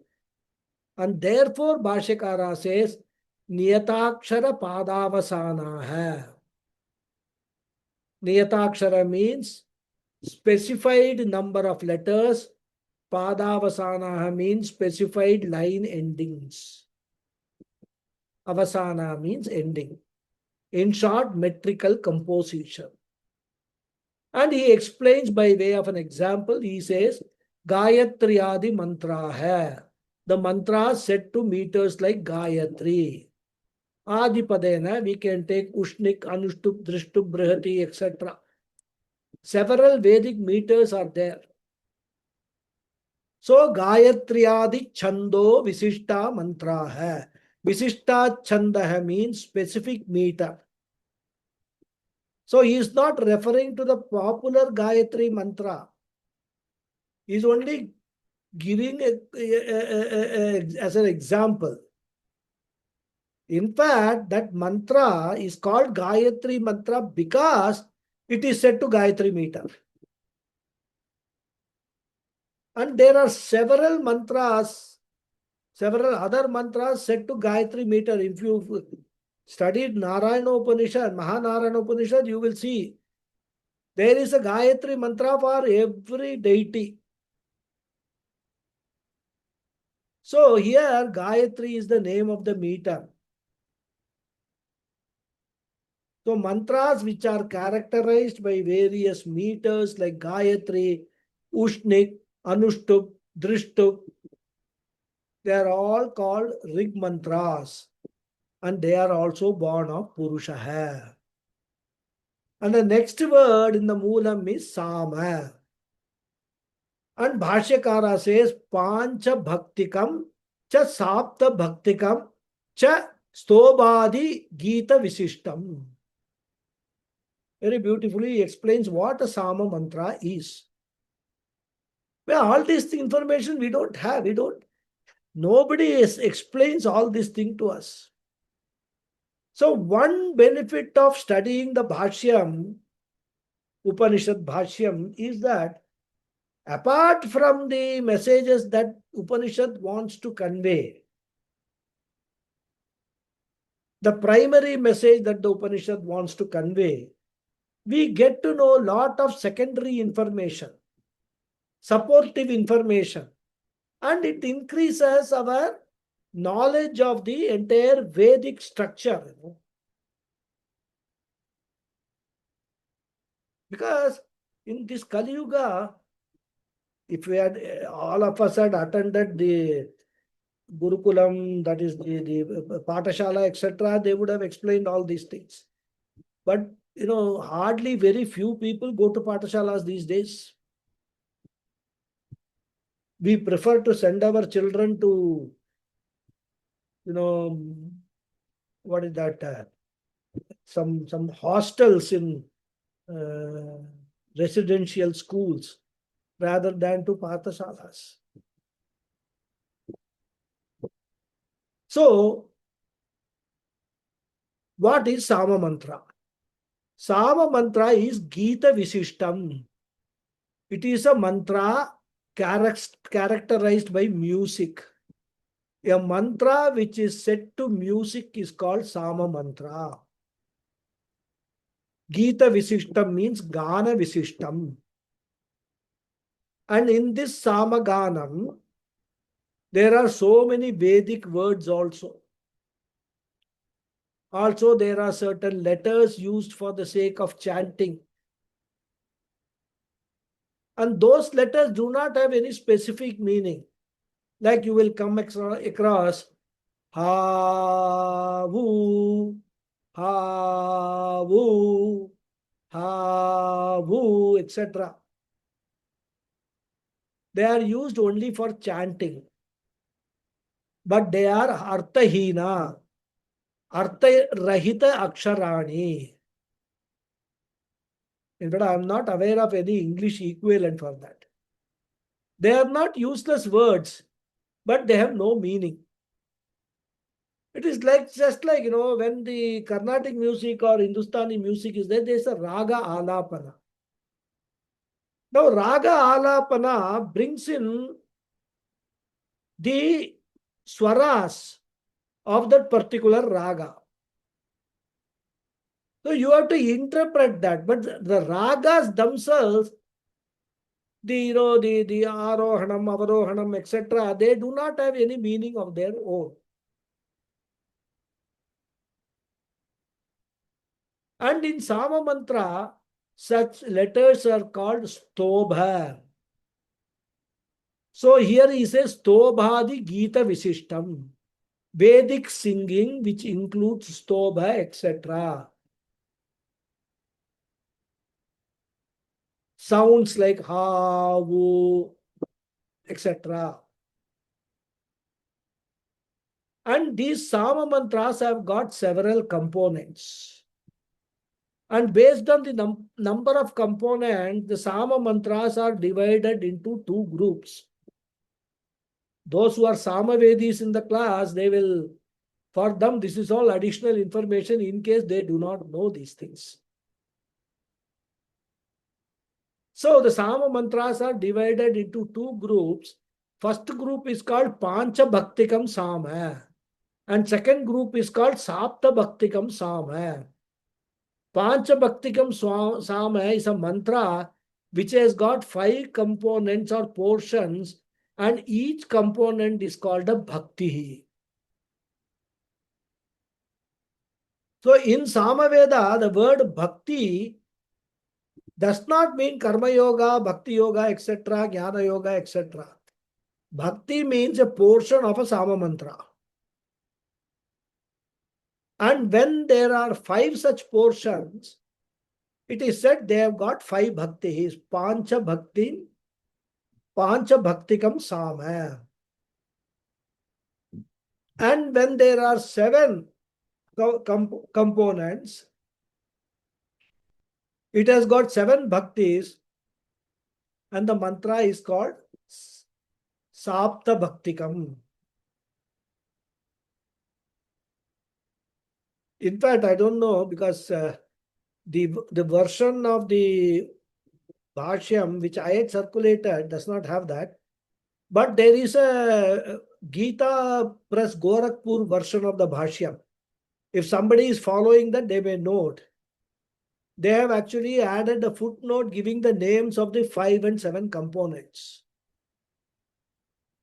And therefore, Bhashyakara says, Niyatakshara Padavasana hai. Niyatakshara means specified number of letters. Padavasana means specified line endings. Avasana means ending. In short, metrical composition. And he explains by way of an example. He says, Gayatriyadi mantra hai. The mantra set to meters like Gayatri. Adipadena, we can take Ushnik, Anushtup, Drishtup, Brihati, etc. Several Vedic meters are there. So, Gayatriyadi Chando Visishta mantra hai. Visishta Chanda hai means specific meter. So, he is not referring to the popular Gayatri mantra. He is only giving as an example. In fact, that mantra is called Gayatri mantra because it is set to Gayatri meter. And there are several mantras, several other mantras set to Gayatri meter. If you studied Narayana Upanishad, Mahanarayana Upanishad, you will see there is a Gayatri mantra for every deity. So here, Gayatri is the name of the meter. So mantras which are characterized by various meters like Gayatri, Ushnik, Anushtup, Drishtup, they are all called Rig mantras. And they are also born of Purusha. And the next word in the Moolam is Sama. And Bhashyakara says, Pancha Bhaktikam, Cha Sapta Bhaktikam, Cha Stobadi Gita Visishtam. Very beautifully he explains what a Sama mantra is. Well, all this information we don't have. Nobody explains all this thing to us. So one benefit of studying the Bhashyam, Upanishad Bhashyam, is that apart from the messages that Upanishad wants to convey, the primary message that the Upanishad wants to convey, we get to know a lot of secondary information, supportive information, and it increases our knowledge of the entire Vedic structure. Because in this Kali Yuga, if we had, all of us had attended the Gurukulam, that is the Patashala, etc., they would have explained all these things. But, hardly very few people go to Patashalas these days. We prefer to send our children to, what is that? Some hostels in residential schools rather than to Patashalas. So, what is Sama Mantra? Sama Mantra is Gita Visishtam. It is a mantra characterized by music. A mantra which is set to music is called Sama Mantra. Gita Visishtam means Gana Visishtam. And in this Samaganam, there are so many Vedic words also. Also, there are certain letters used for the sake of chanting. And those letters do not have any specific meaning. Like you will come across ha, vu, ha, vu, ha, vu, etc. They are used only for chanting, but they are arthahina, artha rahita aksharani. In fact, I am not aware of any English equivalent for that. They are not useless words, but they have no meaning. It is like just like when the Carnatic music or Hindustani music is there, there is a raga alapana. Now, raga alapana brings in the swaras of that particular raga. So you have to interpret that, but the ragas themselves, the arohanam, avarohanam, etc., they do not have any meaning of their own. And in Sama Mantra, such letters are called stobha. So here he says stobhadi gita visishtam. Vedic singing which includes stobha, etc. Sounds like ha, vu, etc. And these Sama mantras have got several components. And based on the number of components, the Sama mantras are divided into two groups. Those who are Samavedis in the class, for them, this is all additional information in case they do not know these things. So the Sama mantras are divided into two groups. First group is called Pancha Bhaktikam Sama. And second group is called Sapta Bhaktikam Sama. Pancha Bhaktikam Sama is a mantra which has got 5 components or portions, and each component is called a Bhakti. So in Samaveda, the word Bhakti does not mean Karma Yoga, Bhakti Yoga, etc., Jnana Yoga, etc. Bhakti means a portion of a Sama mantra. And when there are 5 such portions, it is said they have got 5 bhaktis. Pancha Bhaktikam Sama. And when there are 7 components, it has got 7 bhaktis, and the mantra is called Sapta Bhaktikam. In fact, I don't know because the version of the Bhashyam which I had circulated does not have that. But there is a Gita Press Gorakhpur version of the Bhashyam. If somebody is following that, they may note. They have actually added a footnote giving the names of the 5 and 7 components.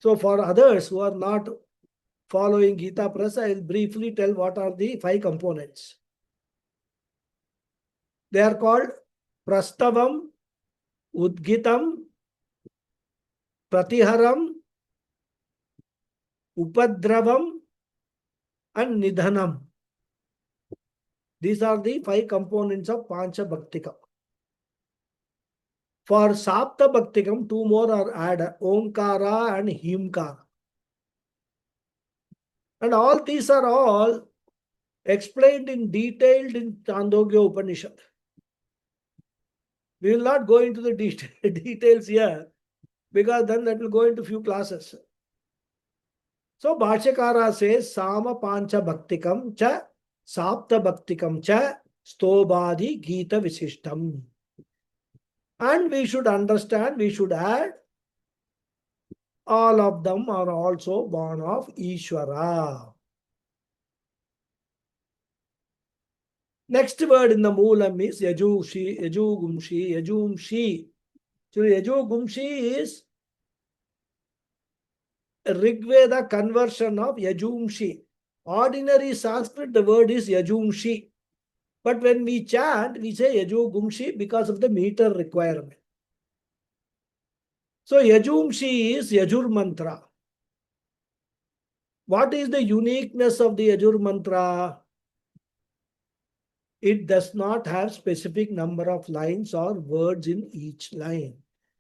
So for others who are not following Gita Press, I will briefly tell what are the 5 components. They are called Prastavam, Udgitam, Pratiharam, Upadravam, and Nidhanam. These are the 5 components of Pancha Bhaktikam. For Sapta Bhaktikam, 2 more are added, Omkara and Himkara. And all these are all explained in detail in Chandogya Upanishad. We will not go into the details here because then that will go into few classes. So Bhashyakara says Sama Pancha Bhaktikam cha Sapta Bhaktikam cha Stobadi Gita Visishtam. And we should understand, we should add, all of them are also born of Ishvara. Next word in the Moolam is Yajushi, Yajugumshi, Yajumshi. So Yajugumshi is Rigveda conversion of Yajumshi. Ordinary Sanskrit, the word is Yajumshi. But when we chant, we say Yajugumshi because of the meter requirement. So Yajumshi is Yajur mantra. What is the uniqueness of the Yajur mantra? It does not have specific number of lines or words in each line.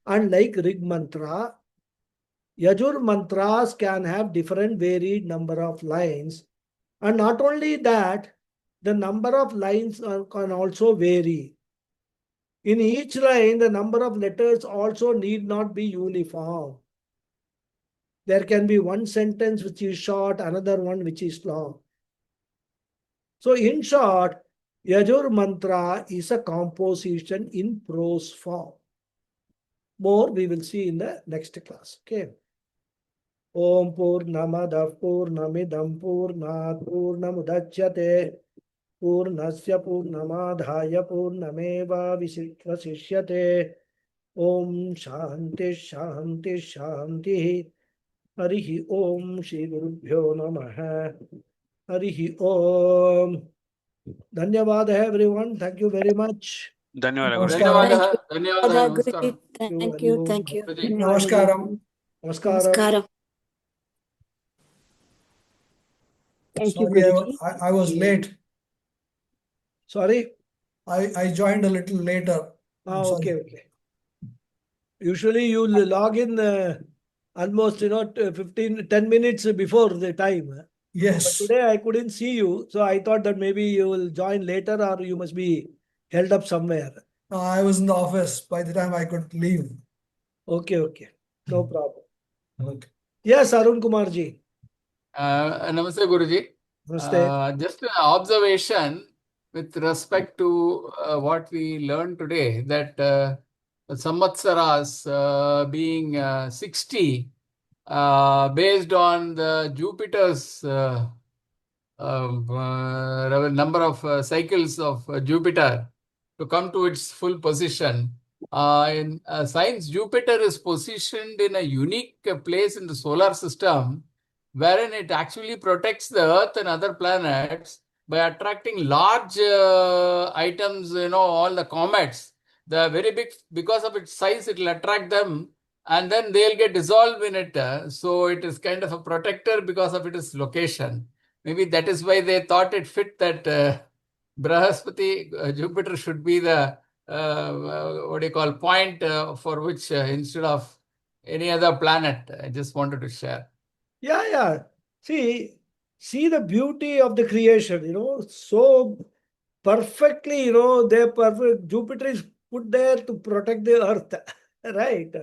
Unlike Rig mantra, Yajur mantras can have different varied number of lines. And not only that, the number of lines can also vary. In each line, the number of letters also need not be uniform. There can be one sentence which is short, another one which is long. So in short, Yajur mantra is a composition in prose form. More we will see in the next class. Okay. Om Purnamadav Purnamidam Purnat Purnamudachyate Purnasya Purnamadhaya Purnameva Vasishyate. Om Shanti Shanti Shanti. Harihi Om Shri Gurubhyo Namaha. Harihi Om. Dhanyavad everyone. Thank you very much. ధన్యవాదాలు Guruji. Namaskaram. ధన్యవాదాలు Guruji. Guruji. Thank you Namaskaram. Namaskaram. నమస్కారం. Thank you, Sorry, Guruji. I was late. Sorry. I joined a little later. I'm sorry. Okay. Usually you log in almost 10 minutes before the time. But Yes, today I couldn't see you, so I thought that maybe you will join later or you must be held up somewhere. I was in the office by the time I could leave. Okay. No problem. Okay. Yes, Arun Kumarji. Namaste, Guruji. Namaste. Just an observation with respect to what we learned today, that Samvatsaras being 60, based on the Jupiter's number of cycles of Jupiter to come to its full position. In science, Jupiter is positioned in a unique place in the solar system, wherein it actually protects the Earth and other planets by attracting large items, all the comets. The very big, because of its size, it will attract them and then they'll get dissolved in it. So it is kind of a protector because of its location. Maybe that is why they thought it fit that Brahaspati, Jupiter should be the point for which instead of any other planet. I just wanted to share. Yeah. See the beauty of the creation, so perfectly, they're perfect. Jupiter is put there to protect the Earth, right?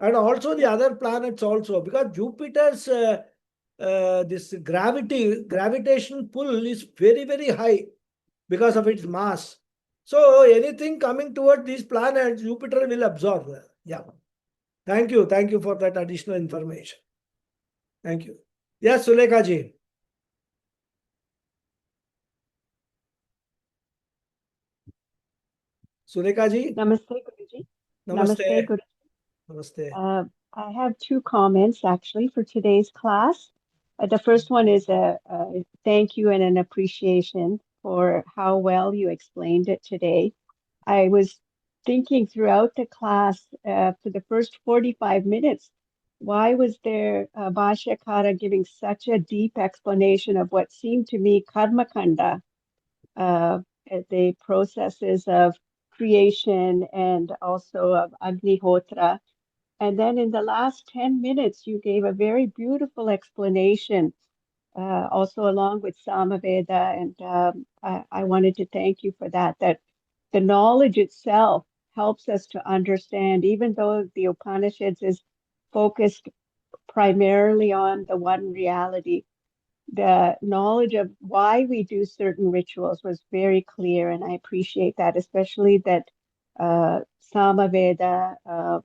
And also the other planets also, because Jupiter's this gravitational pull is very, very high because of its mass. So anything coming towards these planets, Jupiter will absorb. Yeah. Thank you for that additional information. Thank you. Yes, Sulekha ji. Sulekha ji. Namaste, Guruji. Namaste. Guruji. Namaste. I have two comments actually for today's class. The first one is a thank you and an appreciation for how well you explained it today. I was thinking throughout the class for the first 45 minutes, why was there Bhashyakara giving such a deep explanation of what seemed to me karma kanda, the processes of creation and also of Agnihotra. And then in the last 10 minutes, you gave a very beautiful explanation, also along with Samaveda. And I wanted to thank you for that, that the knowledge itself helps us to understand, even though the Upanishads is focused primarily on the one reality, the knowledge of why we do certain rituals was very clear, and I appreciate that, especially that Samaveda,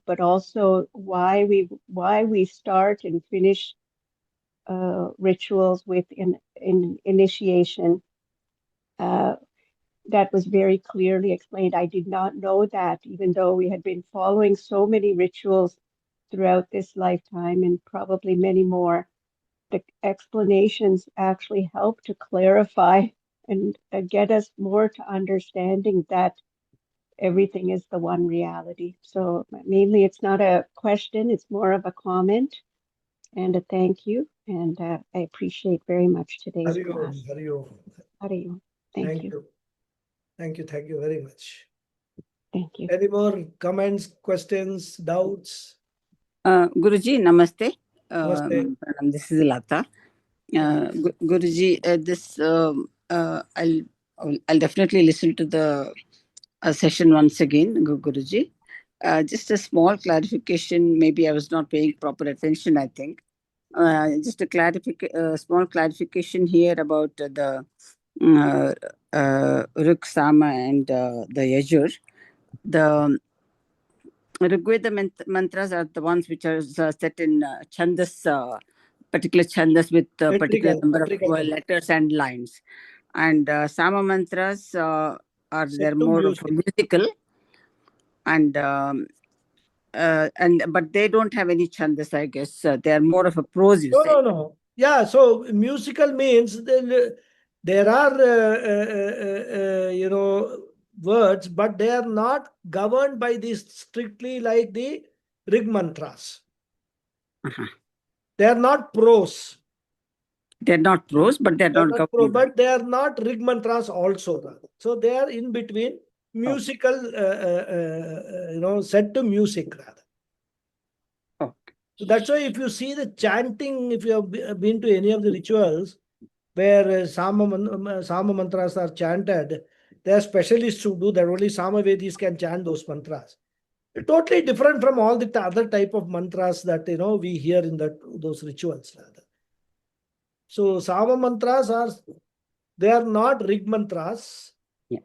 but also why we start and finish rituals with initiation. That was very clearly explained. I did not know that, even though we had been following so many rituals throughout this lifetime and probably many more. The explanations actually help to clarify and get us more to understanding that everything is the one reality. So mainly it's not a question, it's more of a comment. and a thank you. And I appreciate very much today's Hari Om, class. Hari Om. Hari Om. Thank you. Thank you. Thank you very much. Thank you. Any more comments, questions, doubts? Guruji, namaste. Namaste. Pranam, this is Lata. Guruji, I'll definitely listen to the session once again, Guruji. Just a small clarification. Maybe I was not paying proper attention, I think. Just a small clarification here about the Ruk, Sama, and the Yajur. The Rigveda mantras are the ones which are set in chandas, particular chandas with a particular number of letters and lines. And Sama mantras are they're more of musical, and but they don't have any chandas, I guess. They are more of a prose. No. Yeah, so musical means there are words, but they are not governed by this strictly like the Rig mantras. They are not prose. They're not prose, but they're not governed. But they are not Rig mantras also. So they are in between musical, set to music rather. Okay. So that's why if you see the chanting, if you have been to any of the rituals where Sama mantras are chanted, there are specialists who do that. Only Samavedis can chant those mantras. They're totally different from all the other type of mantras that we hear in those rituals. Rather. So Sama mantras they are not Rig mantras. Yeah.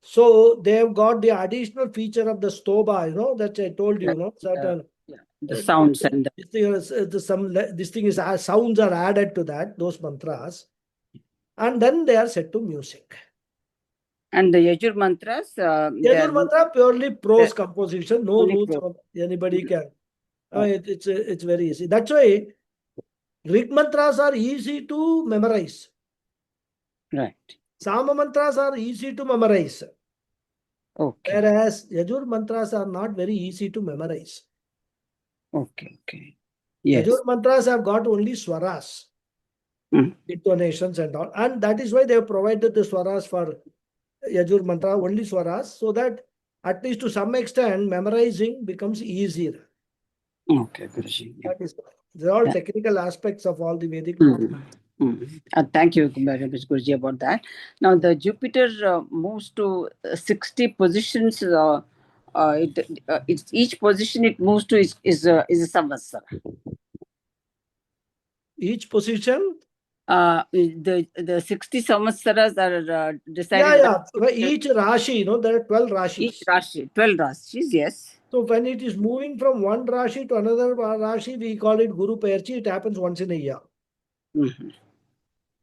So they have got the additional feature of the stoba, that I told you, certain. The sounds and this thing is sounds are added to that, those mantras, and then they are set to music. And the Yajur mantras, Yajur mantra purely prose composition, no rules prose. anybody can. It's very easy. That's why Rig mantras are easy to memorize. Right. Sama mantras are easy to memorize. Okay. Whereas Yajur mantras are not very easy to memorize. Okay. Yes. Yajur mantras have got only swaras, intonations and all. And that is why they have provided the swaras for Yajur mantra, only swaras, so that at least to some extent memorizing becomes easier. Okay, Guruji. Yeah. That is why. They're all technical aspects of all the Vedic mantra. Thank you very much, Guruji, about that. Now, the Jupiter moves to 60 positions. Each position it moves to is a samvatsara. Each position? The 60 samvatsaras are decided. Yeah. Each Rashi, there are 12 Rashis. Each Rashi, 12 Rashis, yes. So when it is moving from one Rashi to another Rashi, we call it Guru Perchi. It happens once in a year.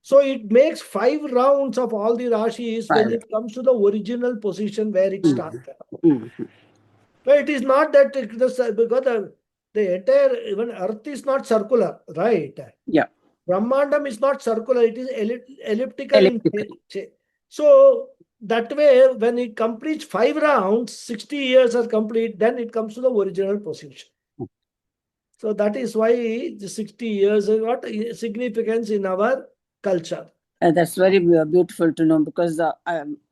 So it makes 5 rounds of all the Rashis when it comes to the original position where it started. But it is not that because the entire, even Earth is not circular, right? Yeah. Brahmandam is not circular, it is elliptical. So that way, when it completes 5 rounds, 60 years are complete, then it comes to the original position. So that is why the 60 years has got significance in our culture. That's very beautiful to know, because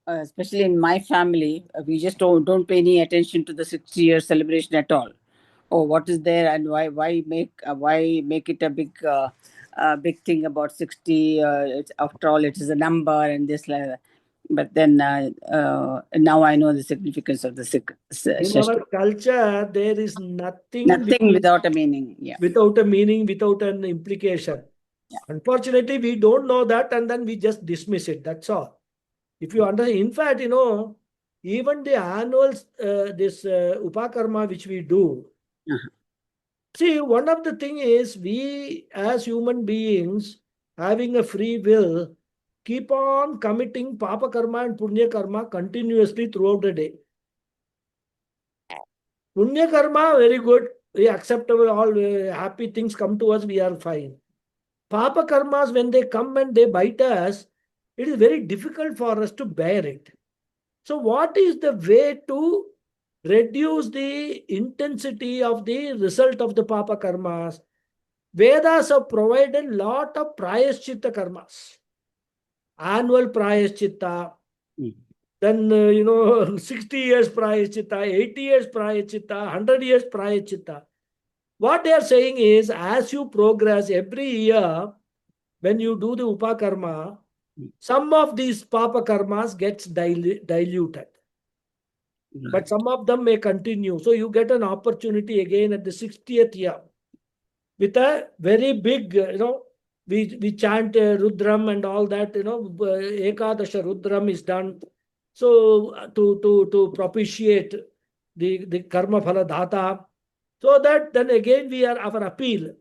especially in my family, we just don't pay any attention to the 60-year celebration at all. Oh, what is there, and why make it a big thing about 60? After all, it is a number and this like that. But then now I know the significance of the in our culture, there is nothing without a meaning. Yeah. Without a meaning, without an implication. Yeah. Unfortunately, we don't know that, and then we just dismiss it. That's all. If you understand, in fact, even the annual this upakarma which we do. See, one of the thing is we as human beings having a free will keep on committing papa karma and punya karma continuously throughout the day. Punya karma, very good, we acceptable, all happy things come to us, we are fine. Papa karmas, when they come and they bite us, it is very difficult for us to bear it. So what is the way to reduce the intensity of the result of the papa karmas? Vedas have provided lot of prayaschitta karmas. Annual prayaschitta, then 60 years prayaschitta, 80 years prayaschitta, 100 years prayaschitta. What they are saying is, as you progress every year, when you do the upakarma, some of these papa karmas gets diluted. But some of them may continue. So you get an opportunity again at the 60th year with a very big, we chant Rudram and all that, Ekadasha Rudram is done. So to propitiate the karma phala dhata, so that then again we are our appeal.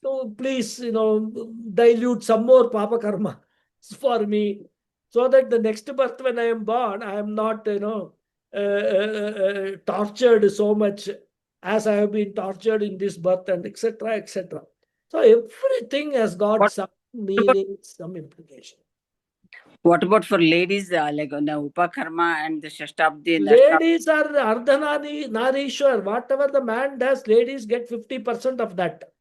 So please, dilute some more papa karma for me, so that the next birth when I am born, I am not, tortured so much as I have been tortured in this birth, and etc., etc. So everything has got some meaning, some implication. What about for ladies, like on the Upakarma and the Shashtabdi and Ladies are Ardhanani, Narishwar. Whatever the man does, ladies get 50% of that.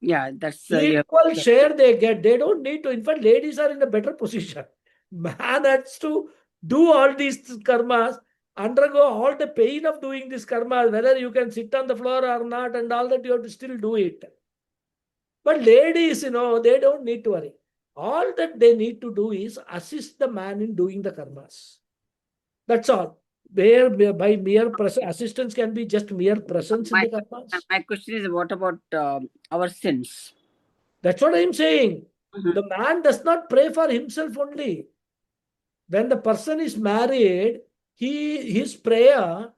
Yeah, that's Equal share they get. They don't need to. In fact, ladies are in a better position. Man has to do all these karmas, undergo all the pain of doing this karma, whether you can sit on the floor or not, and all that you have to still do it. But ladies, they don't need to worry. All that they need to do is assist the man in doing the karmas. That's all. By mere assistance can be just mere presence in the karmas. My question is, what about our sins? That's what I'm saying. The man does not pray for himself only. When the person is married, his prayer,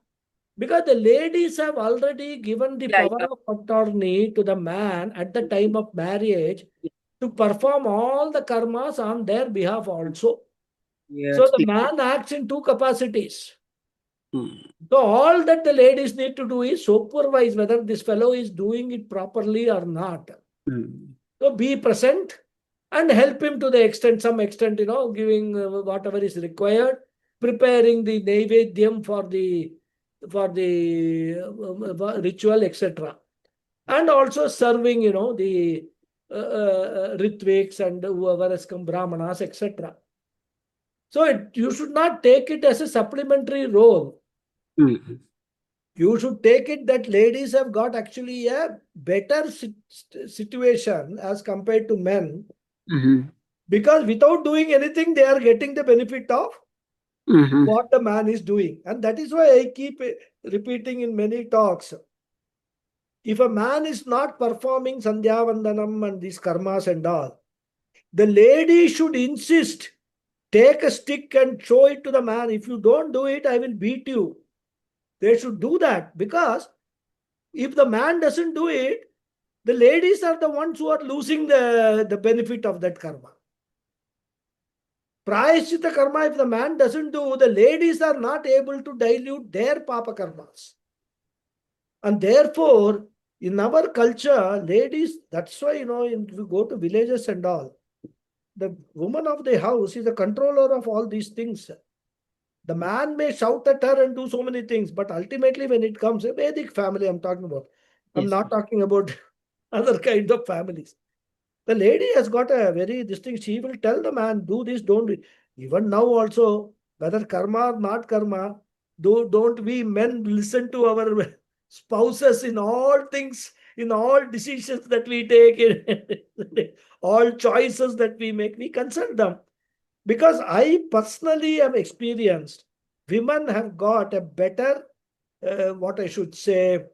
because the ladies have already given the power of attorney to the man at the time of marriage to perform all the karmas on their behalf also. So the man acts in two capacities. So all that the ladies need to do is supervise whether this fellow is doing it properly or not. So be present and help him to the extent, some extent, giving whatever is required, preparing the naivedyam for the ritual, etc. And also serving, the Ritviks and whoever has come, Brahmanas, etc. So you should not take it as a supplementary role. You should take it that ladies have got actually a better situation as compared to men, because without doing anything, they are getting the benefit of what the man is doing. And that is why I keep repeating in many talks. If a man is not performing Sandhya Vandanam and these karmas and all, the lady should insist, take a stick and show it to the man. If you don't do it, I will beat you. They should do that, because if the man doesn't do it, the ladies are the ones who are losing the benefit of that karma. Prayaschitta karma, if the man doesn't do, the ladies are not able to dilute their papa karmas. And therefore, in our culture, ladies, that's why, if you go to villages and all, the woman of the house is the controller of all these things. The man may shout at her and do so many things, but ultimately when it comes, a Vedic family I'm talking about. I'm not talking about other kinds of families. The lady has got a very distinct, she will tell the man, do this, don't do it. Even now also, whether karma or not karma, don't we men listen to our spouses in all things, in all decisions that we take, all choices that we make, we consult them. Because I personally have experienced, women have got a better, what I should say,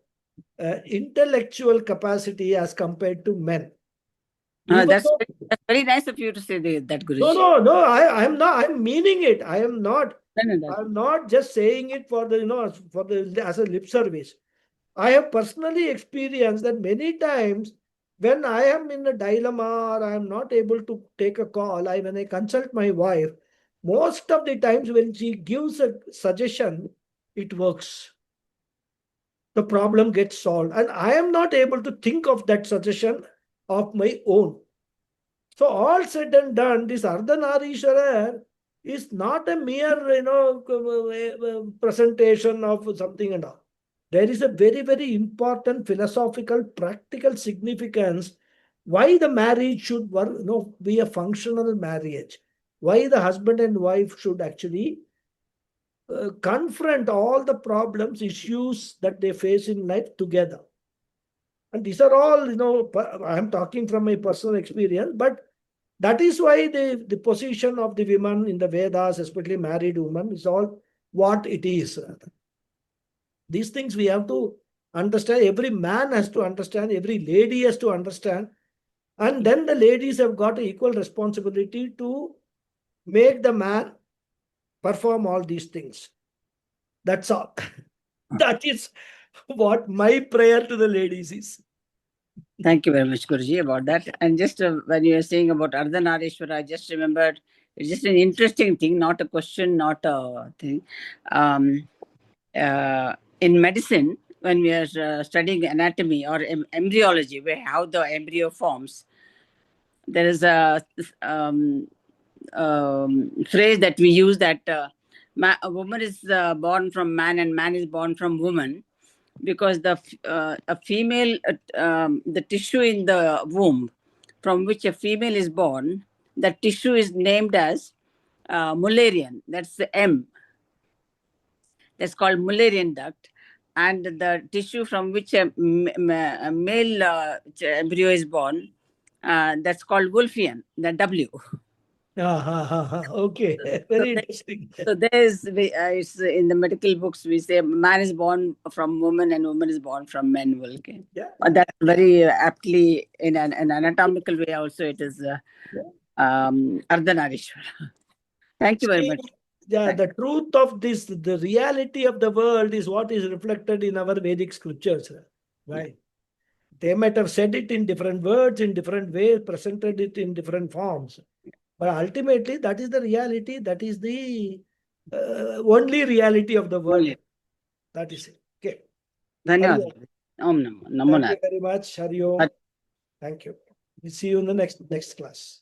intellectual capacity as compared to men. That's very nice of you to say that, Guruji. No, I'm not, I'm meaning it. I'm not just saying it for the, as a lip service. I have personally experienced that many times when I am in a dilemma or I am not able to take a call, when I consult my wife, most of the times when she gives a suggestion, it works. The problem gets solved. And I am not able to think of that suggestion of my own. So all said and done, this Ardhanarishwara is not a mere, presentation of something and all. there is a very, very important philosophical, practical significance why the marriage should be a functional marriage. Why the husband and wife should actually confront all the problems, issues that they face in life together. And these are all, I'm talking from my personal experience, but that is why the position of the women in the Vedas, especially married women, is all what it is. These things we have to understand. Every man has to understand, every lady has to understand. And then the ladies have got an equal responsibility to make the man perform all these things. That's all. That is what my prayer to the ladies is. Thank you very much, Guruji, about that. And just when you were saying about Ardhanarishwara, I just remembered it's just an interesting thing, not a question, not a thing. In medicine, when we are studying anatomy or embryology, how the embryo forms, there is a phrase that we use that a woman is born from man and man is born from woman, because a female, the tissue in the womb from which a female is born, that tissue is named as Mullerian. That's the M. That's called Mullerian duct. And the tissue from which a male embryo is born, that's called Wolffian, the W. Okay, very interesting. So there is, it's in the medical books, we say man is born from woman and woman is born from men. Okay. Yeah. That's very aptly, in an anatomical way also, it is Ardhanarishwara. Thank you very much. Yeah, the truth of this, the reality of the world is what is reflected in our Vedic scriptures, right? They might have said it in different words, in different ways, presented it in different forms. But ultimately, that is the reality. That is the only reality of the world. Only. That is it. Okay. Dhanyawad. Om Namo Thank you very much. Hari Om. Thank you. We'll see you in the next class.